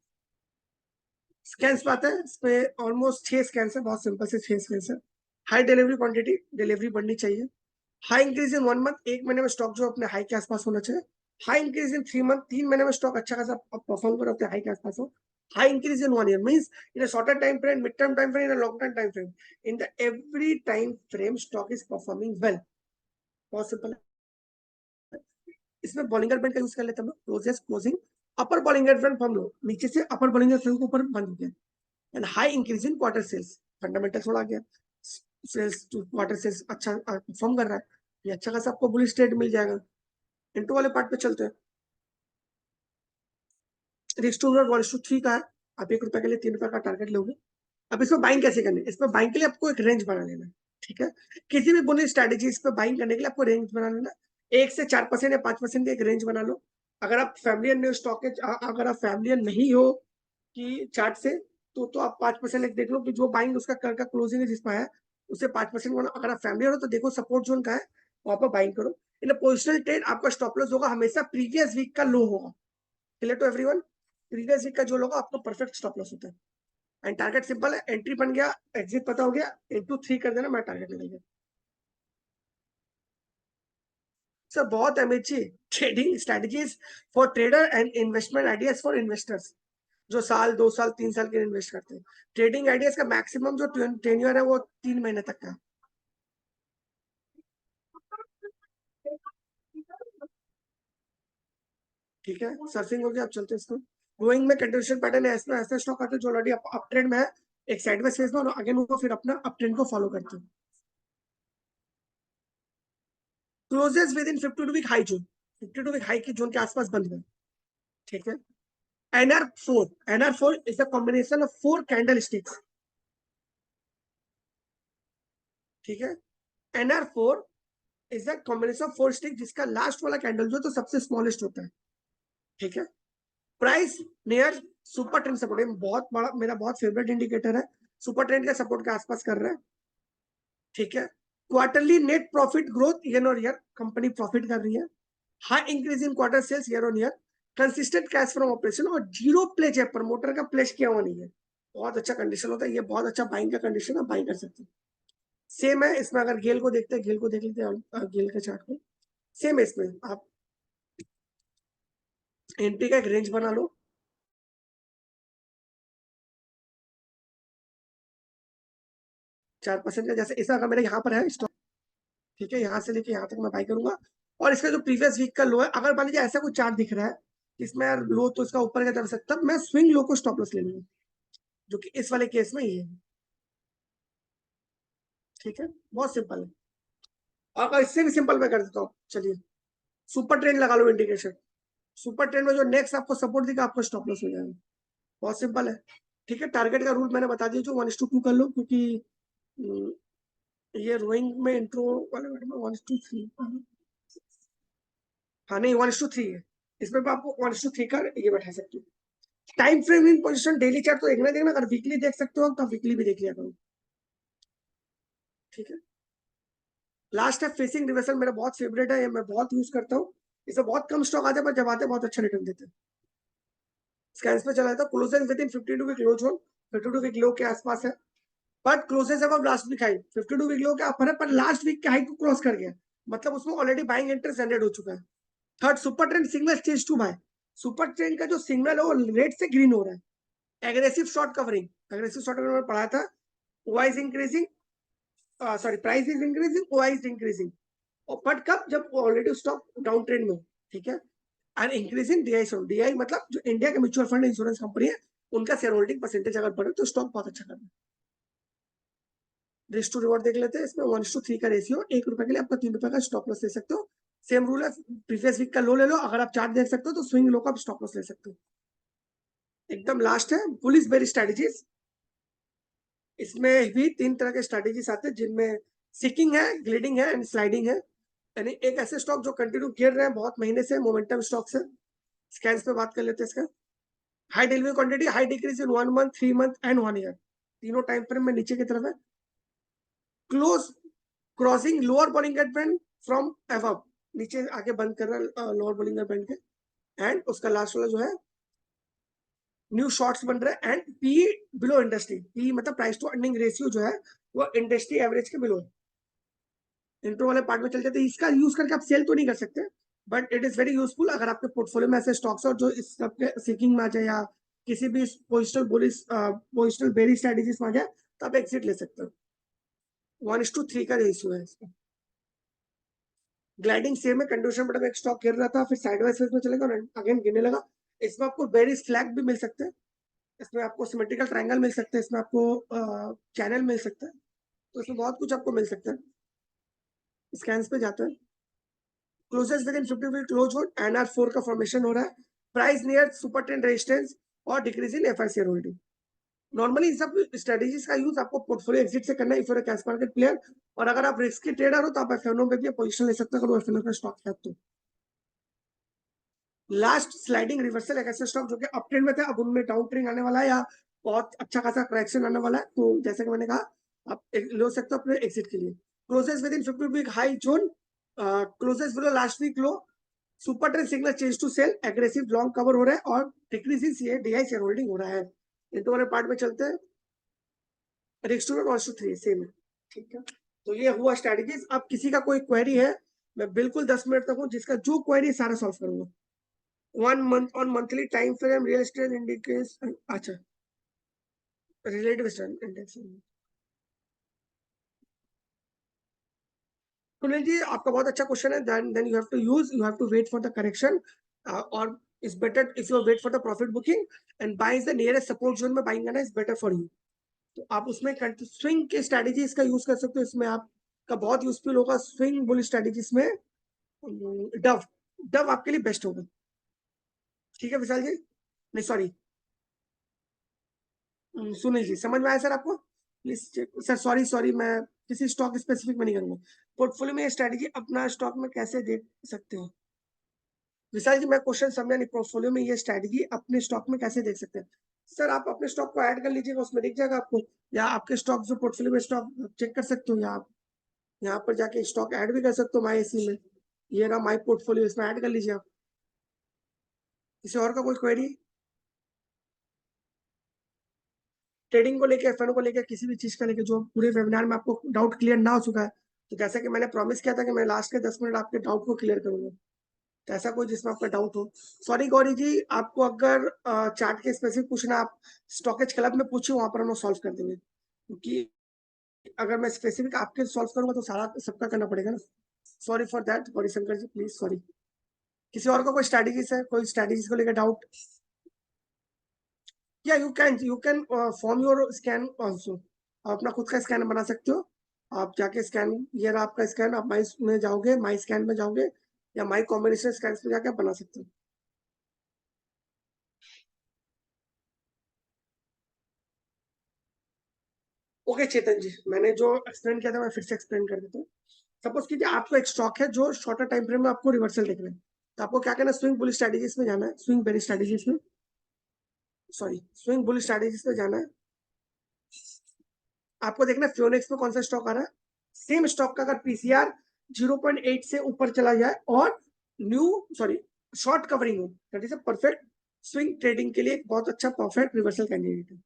S2: स्कैन्स पे आते हैं, इसमें ऑलमोस्ट 6 स्कैन्स है, बहुत सिंपल से 6 स्कैन्स है। हाई डिलीवरी क्वांटिटी, डिलीवरी बढ़नी चाहिए। हाई इंक्रीज इन 1 मंथ, 1 महीने में स्टॉक जो अपने हाई के आसपास होना चाहिए। हाई इंक्रीज इन 3 मंथ, 3 महीने में स्टॉक अच्छा खासा परफॉर्म करो, अपने हाई के आसपास हो। High increase in 1 year means in a shorter time frame, mid-term time frame, in a long-term time frame. In the every time frame, stock is performing well. बहुत सिंपल है। इसमें बॉलिंगर बैंड का use कर लेते हैं हम लोग, closest closing, अपर Bollinger band हम लोग नीचे से अपर बॉलिंगर बैंड के ऊपर बंद हो गया, and high increase in quarter sales, fundamental थोड़ा गया, सेल्स टू क्वार्टर सेल्स अच्छा परफॉर्म कर रहा है, ये अच्छा खासा आपको बुलिश ट्रेड मिल जाएगा। इंटू वाले पार्ट पे चलते हैं। रिस्क टू रिवॉर्ड 1:3 का है, आप 1 रुपए के लिए 3 रुपए का टारगेट लोगे। अब इसमें बाइंग कैसे करनी है? इसमें बाइंग के लिए आपको एक रेंज बना लेना है, ठीक है, किसी भी बुलिश स्ट्रेटेजी इस पे बाइंग करने के लिए आपको रेंज बना लेना, 1 से 4% या 5% का एक रेंज बना लो। अगर आप फैमिलियर नहीं हो स्टॉक के, अगर आप फैमिलियर नहीं हो कि चार्ट से, तो आप 5% एक देख लो कि जो बाइंग उसका कल का क्लोजिंग है जिसमें है उसे 5% बना। अगर आप फैमिलियर हो तो देखो सपोर्ट जोन का है, वहां पर बाइंग करो। इन पोजिशनल ट्रेड आपका स्टॉप लॉस होगा हमेशा प्रीवियस वीक का लो होगा। Clear to everyone? Previous week का जो लो होगा आपका परफेक्ट स्टॉप लॉस होता है। एंड टारगेट सिंपल है, एंट्री बन गया, एग्जिट पता हो गया, 1 to 3 कर देना, मैं टारगेट निकल गया। सर बहुत MHG trading strategies for trader and investment ideas for investors, जो साल 2 साल 3 साल के लिए इन्वेस्ट करते हैं। ट्रेडिंग आइडियाज का मैक्सिमम जो टेन्योर है वो 3 महीने तक का। ठीक है, सर्फिंग हो गया, आप चलते हैं इसको। ग्रोइंग में कंटिन्यूएशन पैटर्न है, इसमें ऐसे स्टॉक आते हैं जो ऑलरेडी अप ट्रेंड में है, एक साइडवेज फेज में, और आगे वो फिर अपना अप ट्रेंड को फॉलो करते हैं। Closes within 52 week high zone, 52 week high की जोन के आसपास बंद हुए। ठीक है, NR4 is a combination of 4 candlesticks. ठीक है, NR4 is a combination of 4 stick, जिसका लास्ट वाला कैंडल जो तो सबसे स्मॉलेस्ट होता है। ठीक है, price near super trend support, बहुत बड़ा मेरा बहुत फेवरेट इंडिकेटर है, सुपर ट्रेंड के सपोर्ट के आसपास कर रहा है। ठीक है, quarterly net profit growth year on year, company profit कर रही है। High increase in quarter sales year on year, consistent cash from operation, और जीरो प्लेज है, प्रमोटर का प्लेज किया हुआ नहीं है, बहुत अच्छा कंडीशन होता है, ये बहुत अच्छा बाइंग का कंडीशन है, बाइंग कर सकते हैं। सेम है इसमें, अगर गेल को देखते हैं, गेल को देख लेते हैं, गेल के चार्ट में सेम है, इसमें आप एंट्री का एक रेंज बना लो, 4% का, जैसे ऐसा अगर मेरे यहाँ पर है स्टॉक, ठीक है, यहाँ से लेके यहाँ तक मैं बाई करूंगा, और इसका जो प्रीवियस वीक का लो है, अगर मान लीजिए ऐसा कोई चार्ट दिख रहा है इसमें यार लो तो इसका ऊपर की तरफ से, तब मैं स्विंग लो को स्टॉप लॉस ले लूंगा, जो कि इस वाले केस में ये है। ठीक है, बहुत सिंपल है। और अगर इससे भी सिंपल मैं कर देता हूँ, चलिए सुपर ट्रेंड लगा लो इंडिकेशन, सुपर ट्रेंड में जो नेक्स्ट आपको सपोर्ट दिखा आपको स्टॉप लॉस हो जाएगा, बहुत सिंपल है। ठीक है, टारगेट का रूल मैंने बता दिया, जो 1:2 कर लो, क्योंकि हम्म, ये रोइंग में इंट्रो वाले में 1:3, हाँ नहीं 1:3 है, इसमें भी आपको 1:3 का ये बैठा सकते हो। Time frame in position daily chart तो देखना देखना, अगर वीकली देख सकते हो तो वीकली भी देख लिया करो। ठीक है, लास्ट है फेसिंग रिवर्सल, मेरा बहुत फेवरेट है, ये मैं बहुत यूज करता हूँ, इसे बहुत कम स्टॉक आते हैं पर जब आते हैं बहुत अच्छा रिटर्न देते हैं। स्कैन्स पे चला था, closes within 52 week low zone, 52 week low के आसपास है, बट क्लोजेस अब last week high, 52 week low के ऊपर है, पर लास्ट वीक के हाई को क्रॉस कर गया, मतलब उसमें ऑलरेडी बाइंग एंट्री जनरेट हो चुका है। Third, super trend signal change to buy, super trend का जो सिग्नल है वो रेड से ग्रीन हो रहा है, aggressive short covering, aggressive short covering में पढ़ा था, OI is increasing, sorry price is increasing, OI is increasing, और बट कब, जब ऑलरेडी स्टॉक डाउन ट्रेंड में हो। ठीक है, एंड इंक्रीजिंग डीआई सोन, डीआई मतलब जो इंडिया के म्यूचुअल फंड इंश्योरेंस कंपनी है उनका शेयर होल्डिंग परसेंटेज अगर बढ़े तो स्टॉक बहुत अच्छा कर रहा है। रिस्क टू रिवॉर्ड देख लेते हैं, इसमें 1:3 का रेशियो, ₹1 के लिए आपका ₹3 का स्टॉप लॉस ले सकते हो। सेम रूल है, प्रीवियस वीक का लो ले लो, अगर आप चार्ट देख सकते हो तो स्विंग लो का स्टॉप लॉस ले सकते हो। एकदम लास्ट है बुलिश बेरी स्ट्रेटेजीज, इसमें भी 3 तरह के स्ट्रेटेजीज आते हैं, जिनमें सिकिंग है, ग्लिडिंग है एंड स्लाइडिंग है, यानी एक ऐसे स्टॉक जो कंटिन्यू गिर रहे हैं बहुत महीने से, मोमेंटम स्टॉक से। स्कैन्स पे बात कर लेते हैं इसका, high delivery quantity, high decrease in 1 month, 3 month and 1 year, तीनों टाइम फ्रेम में नीचे की तरफ है। Close crossing lower Bollinger banned from above, नीचे आके बंद कर रहा है लोअर बॉलिंगर बैंड के, एंड उसका लास्ट वाला जो है न्यू शॉर्ट्स बन रहे हैं, and P below industry, P मतलब प्राइस टू अर्निंग रेशियो जो है वो इंडस्ट्री एवरेज के बिलो है। इंट्रो वाले पार्ट में चल जाते हैं, इसका यूज करके आप सेल तो नहीं कर सकते, but it is very useful अगर आपके पोर्टफोलियो में ऐसे स्टॉक्स और जो इस सबके सीकिंग में आ जाए या किसी भी positional bullish positional bearish strategies में आ जाए तो आप एग्जिट ले सकते हो। 1:3 का रेशियो है इसका। ग्लाइडिंग सेम में कंडीशन बटा में एक स्टॉक गिर रहा था, फिर साइडवाइज फेज में चलेगा और अगेन गिरने लगा। इसमें आपको बेरिश फ्लैग भी मिल सकते हैं, इसमें आपको सिमेट्रिकल ट्रायंगल मिल सकते हैं, इसमें आपको चैनल मिल सकता है, तो इसमें बहुत कुछ आपको मिल सकता है। स्कैन्स पे जाते हैं, closest within 50 week close हो, NR4 का फॉर्मेशन हो रहा है, price near super trend resistance और decrease in FI share holding. Normally इन सब स्ट्रेटेजीज का यूज आपको पोर्टफोलियो एग्जिट से करना है if you are cash market player, और अगर आप रिस्की ट्रेडर हो तो आप एफएनओ में भी पोजीशन ले सकते हो अगर वो एफएनओ का स्टॉक है तो। लास्ट स्लाइडिंग रिवर्सल एक ऐसे स्टॉक जो कि अप ट्रेंड में थे, अब उनमें डाउन ट्रेंड आने वाला है या बहुत अच्छा खासा करेक्शन आने वाला है, तो जैसे कि मैंने कहा आप ले सकते हो अपने एग्जिट के लिए। Closes within 50 week high zone, closes below last week low, super trend signal change to sell, aggressive long cover हो रहा है और decrease in CA DI share holding हो रहा है। इन दोनों पार्ट में चलते हैं, रिक्स टू 1:3 सेम है। ठीक है, तो ये हुआ स्ट्रेटेजीज। अब किसी का कोई क्वेरी है, मैं बिल्कुल 10 मिनट तक हूँ, जिसका जो क्वेरी सारा सॉल्व करूंगा। 1 month on monthly time frame real estate indicates, अच्छा relative strength index। Sunil ji आपका बहुत अच्छा क्वेश्चन है, then you have to wait for the correction, or it's better if you wait for the profit booking and buy is the nearest support zone में buying करना is better for you। तो आप उसमें swing के strategies का use कर सकते हो, इसमें आपका बहुत यूजफुल होगा स्विंग बुल स्ट्रेटेजीज में। डव डव आपके लिए बेस्ट होगा। ठीक है विशाल जी, नहीं सॉरी सुनील जी, समझ में आया सर आपको? Please check sir, sorry sorry मैं किसी स्टॉक स्पेसिफिक में नहीं करूंगा। पोर्टफोलियो में स्ट्रेटेजी अपना स्टॉक में कैसे देख सकते हो? विशाल जी मैं क्वेश्चन समझा नहीं, पोर्टफोलियो में ये स्ट्रेटेजी अपने स्टॉक में कैसे देख सकते हैं? सर आप अपने स्टॉक को ऐड कर लीजिएगा, उसमें दिख जाएगा आपको, या आपके स्टॉक जो पोर्टफोलियो में स्टॉक चेक कर सकते हो, या आप यहाँ पर जाके स्टॉक ऐड भी कर सकते हो माई एसी में, ये रहा माई पोर्टफोलियो, इसमें ऐड कर लीजिए आप। किसी और का कोई क्वेरी ट्रेडिंग को लेकर, एफएनओ को लेकर, किसी भी चीज का लेकर, जो पूरे वेबिनार में आपको डाउट क्लियर ना हो चुका है, तो जैसा कि मैंने प्रॉमिस किया था कि मैं लास्ट के 10 मिनट आपके डाउट को क्लियर करूंगा, तो ऐसा कोई जिसमें आपका डाउट हो। सॉरी गौरी जी, आपको अगर चार्ट के स्पेसिफिक पूछना, आप स्टॉकेज क्लब में पूछे, वहां पर हम सॉल्व कर देंगे, क्योंकि अगर मैं स्पेसिफिक आपके सॉल्व करूंगा तो सारा सबका करना पड़ेगा ना। Sorry for that Gaurishankar ji, please sorry. किसी और का कोई स्ट्रेटेजीज है, कोई स्ट्रेटेजीज को लेकर डाउट? या you can form your scan also. आप अपना खुद का स्कैन बना सकते हो। आप जाके स्कैन, ये रहा आपका स्कैन, आप माई में जाओगे, माई स्कैन में जाओगे, या माई कॉम्बिनेशन स्कैन में जाके आप बना सकते हो। ओके चेतन जी, मैंने जो एक्सप्लेन किया था मैं फिर से एक्सप्लेन कर देता हूँ। सपोज कीजिए आपको एक स्टॉक है जो शॉर्टर टाइम फ्रेम में आपको रिवर्सल देखना है, तो आपको क्या करना है, स्विंग बुल स्ट्रेटेजीज में जाना है, स्विंग बेरी स्ट्रेटेजीज में, सॉरी स्विंग बुल स्ट्रेटेजीज में जाना है। आपको देखना है फ्योनेक्स में कौन सा स्टॉक आ रहा है। सेम स्टॉक का अगर पीसीआर 0.8 से ऊपर चला जाए और न्यू सॉरी शॉर्ट कवरिंग हो, that is a perfect swing trading के लिए एक बहुत अच्छा परफेक्ट रिवर्सल कैंडिडेट है।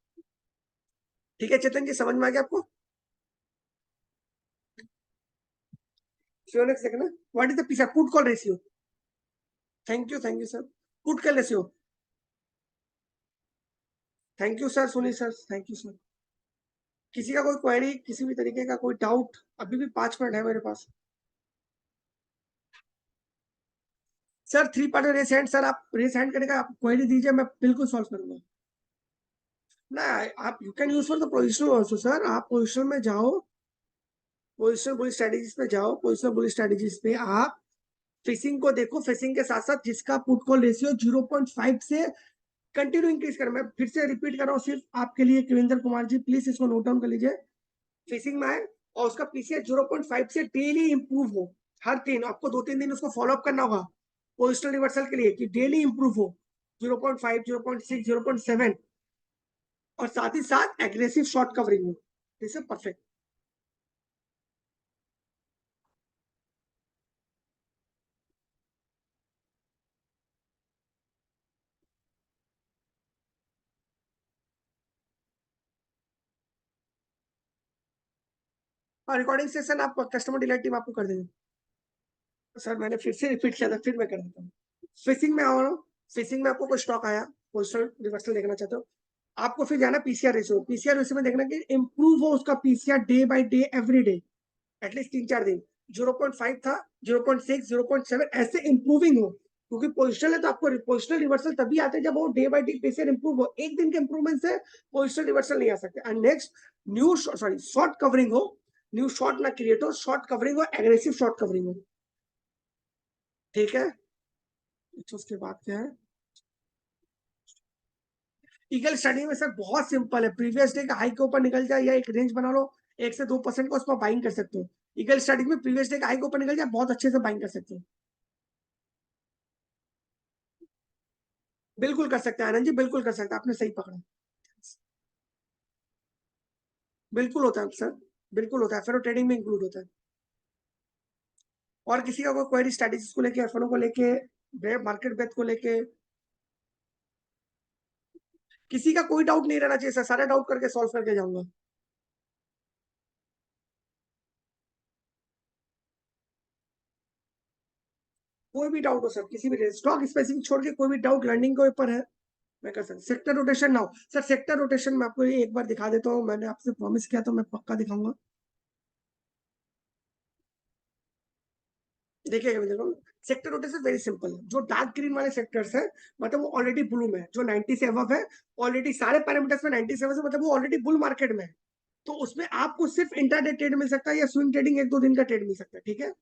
S2: ठीक है चेतन जी, समझ में आ गया आपको? फ्योनेक्स देखना, what is the PCR put call ratio. Thank you sir. Put call ratio. Thank you sir, Sunil sir, thank you sir. किसी का कोई क्वेरी, किसी भी तरीके का कोई डाउट? अभी भी 5 मिनट है मेरे पास। Sir three part raise hand, sir आप रेस हैंड करने का आप क्वेरी दीजिए, मैं बिल्कुल सॉल्व करूंगा ना। आप you can use for the positional also sir, आप पोजिशनल में जाओ, पोजिशनल बुलिश स्ट्रेटेजीज पे जाओ, पोजिशनल बुलिश स्ट्रेटेजीज पे आप फिशिंग को देखो, फिशिंग के साथ साथ जिसका पुट कॉल रेशियो 0.5 से कंटिन्यू इंक्रीज कर, मैं फिर से रिपीट कर रहा हूँ सिर्फ आपके लिए कृविंदर कुमार जी, प्लीज इसको नोट डाउन कर लीजिए। फिशिंग में आए और उसका पीसीआर 0.5 से डेली इंप्रूव हो, हर दिन आपको 2-3 दिन उसको फॉलो अप करना होगा पोजिशनल रिवर्सल के लिए, कि डेली इंप्रूव हो 0.5, 0.6, 0.7, और साथ ही साथ एग्रेसिव शॉर्ट कवरिंग हो, दिस इज परफेक्ट। और रिकॉर्डिंग सेशन आप कस्टमर डिलाइट टीम आपको कर देंगे। सर मैंने फिर से रिपीट किया था, फिर मैं कर देता हूँ। फिशिंग में आ रहा हूँ, फिशिंग में आपको कोई स्टॉक आया, पोजिशनल रिवर्सल देखना चाहते हो, आपको फिर जाना पीसीआर रेशियो, पीसीआर रेशियो में देखना कि इंप्रूव हो उसका PCR day by day every day, at least 3-4 दिन। 0.5 था, 0.6, 0.7 ऐसे इंप्रूविंग हो, क्योंकि पोजिशनल है तो आपको पोजिशनल रिवर्सल तभी आते हैं जब वो day by day PCR improve हो, एक दिन के इंप्रूवमेंट से पोजिशनल रिवर्सल नहीं आ सकते। And next new sorry short covering हो, न्यू शॉर्ट ना क्रिएट हो, शॉर्ट कवरिंग हो, एग्रेसिव शॉर्ट कवरिंग हो। ठीक है, अच्छा उसके बाद क्या है, ईगल स्टडी में सर बहुत सिंपल है, प्रीवियस डे का हाई के ऊपर निकल जाए या एक रेंज बना लो 1 से 2% का, उसमें बाइंग कर सकते हो। ईगल स्टडी में प्रीवियस डे का हाई के ऊपर निकल जाए बहुत अच्छे से बाइंग कर सकते हो। बिल्कुल कर सकते हैं आनंद जी, बिल्कुल कर सकते हैं, आपने सही पकड़ा। बिल्कुल होता है सर, बिल्कुल होता है, फिर वो ट्रेडिंग में इंक्लूड होता है। और किसी का कोई क्वेरी स्ट्रेटेजीज को लेके, एफएनओ को लेके, मार्केट ब्रेथ को लेके, किसी का कोई डाउट नहीं रहना चाहिए सर, सारे डाउट करके सॉल्व करके जाऊंगा। कोई भी डाउट हो सर, किसी भी स्टॉक स्पेसिफिक छोड़ के कोई भी डाउट लर्निंग के ऊपर है, मैं कर सकता। Sector rotation now sir, sector rotation में आपको एक बार दिखा देता हूँ, मैंने आपसे प्रॉमिस किया तो मैं पक्का दिखाऊंगा। देखिएगा देखो, सेक्टर रोटेशन वेरी सिंपल है, जो डार्क ग्रीन वाले सेक्टर्स है मतलब वो ऑलरेडी ब्लू में है, जो 90 से अबव है, ऑलरेडी सारे पैरामीटर्स में 97 से, मतलब वो ऑलरेडी बुल मार्केट में है, तो उसमें आपको सिर्फ इंटरडे ट्रेड मिल सकता है या स्विंग ट्रेडिंग 1-2 दिन का ट्रेड मिल सकता है। ठीक है,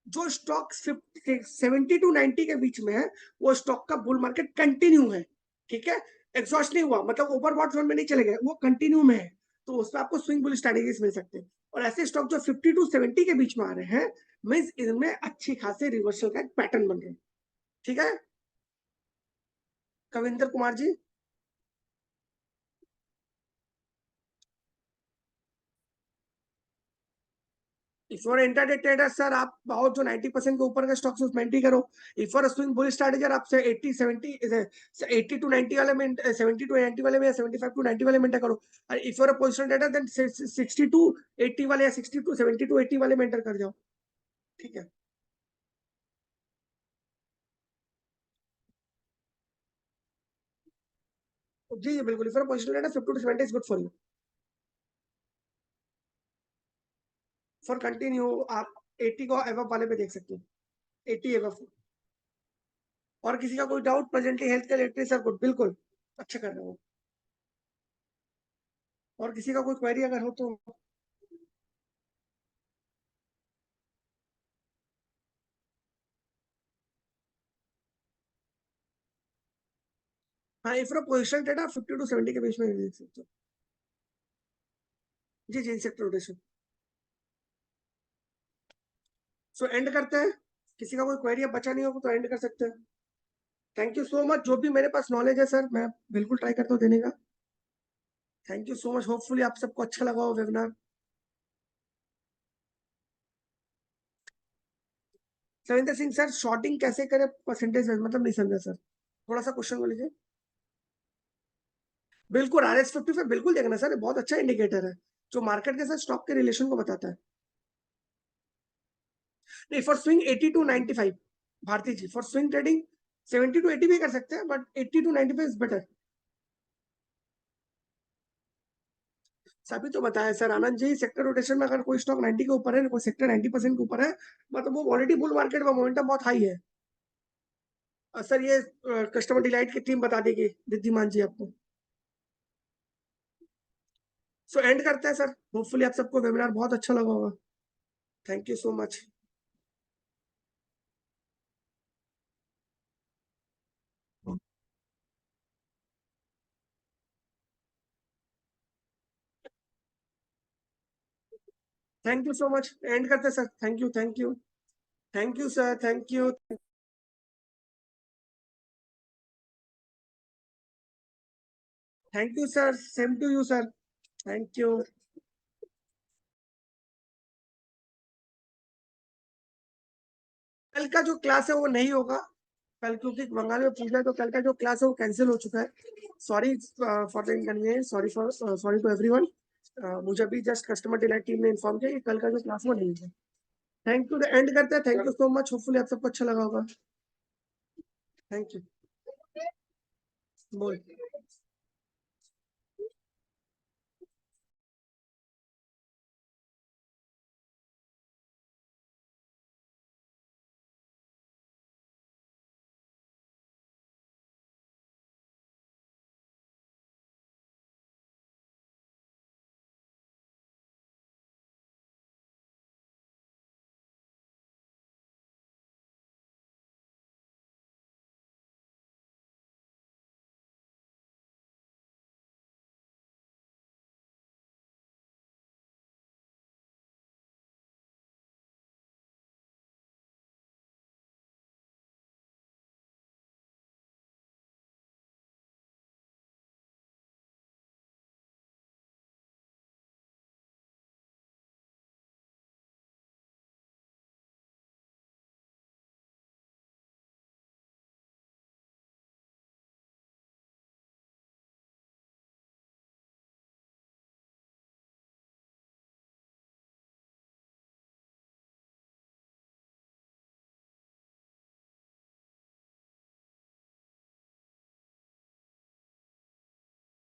S2: जो स्टॉक 70 to 90 के बीच में है, वो स्टॉक का बुल मार्केट कंटिन्यू है। ठीक है, एग्जॉस्ट नहीं हुआ, मतलब ओवरबॉट जोन में नहीं चले गए, वो कंटिन्यू में है, तो उसमें आपको स्विंग बुल स्ट्रेटेजीज मिल सकते हैं। और ऐसे स्टॉक जो 50 to 70 के बीच में आ रहे हैं, मीन्स इनमें अच्छी खासी रिवर्सल का एक पैटर्न बन रहा है। ठीक है Kavinder Kumar ji, if for intraday trader sir, आप बहुत जो 90% के ऊपर का स्टॉक्स उसमें एंट्री करो। इफ फॉर स्विंग बुल स्ट्रेटेजर आपसे 80 to 90 वाले में, 70 to 90 वाले में, या 75 to 90 वाले में एंटर करो। और if for position trader then 60 to 80 वाले, या 70 to 80 वाले में एंटर कर जाओ। ठीक है जी जी बिल्कुल, if for position trader 50 to 70 is good for you. For continue आप 80 को एवअप वाले पे देख सकते हो, 80 एवअप। और किसी का कोई डाउट प्रेजेंटली हेल्थ के रिलेटेड? सर गुड, बिल्कुल अच्छा कर रहे हो। और किसी का कोई क्वेरी अगर हो तो? हाँ, इफ पोजिशन डेटा 50 टू 70 के बीच में देख सकते हो। जी जी, इंसेक्ट रोटेशन। सो एंड करते हैं। किसी का कोई क्वेरी अब बचा नहीं होगा तो एंड कर सकते हैं। Thank you so much. जो भी मेरे पास नॉलेज है सर, मैं बिल्कुल ट्राई करता हूँ देने का। Thank you so much. Hopefully आप सबको अच्छा लगा हो webinar. Savinder Singh sir, shorting कैसे करें परसेंटेज में, मतलब नहीं समझा सर, थोड़ा सा क्वेश्चन बोलिए। बिल्कुल RS 55 बिल्कुल देखना सर, बहुत अच्छा इंडिकेटर है जो मार्केट के साथ स्टॉक के रिलेशन को बताता है। नहीं, for swing 80 to 95 Bharti ji, for swing trading 70 to 80 भी कर सकते हैं, बट 80 टू 95 इज बेटर। सभी तो बताया sir Anand ji, sector rotation में अगर कोई स्टॉक 90 के ऊपर है, कोई सेक्टर 90% के ऊपर है, मतलब वो ऑलरेडी बुल मार्केट में मोमेंटम बहुत हाई है। सर ये कस्टमर डिलाइट की टीम बता देगी रिद्धिमान जी आपको। सो एंड करते हैं सर। होपफुली आप सबको वेबिनार बहुत अच्छा लगा होगा। Thank you so much. Thank you so much. End करते हैं sir. Thank you, thank you. Thank you sir, thank you. Thank you sir, same to you sir. Thank you. कल का जो क्लास है वो नहीं होगा कल, क्योंकि बंगाल में पूजा है, तो कल का जो क्लास है वो कैंसिल हो चुका है। Sorry for the inconvenience, sorry to everyone. मुझे अभी जस्ट कस्टमर डिलाइट टीम ने इन्फॉर्म किया कि कल का जो क्लास वो नहीं है। Thank you. एंड करते हैं। Thank you so much. Hopefully आप सबको अच्छा लगा होगा। Thank you. बोल।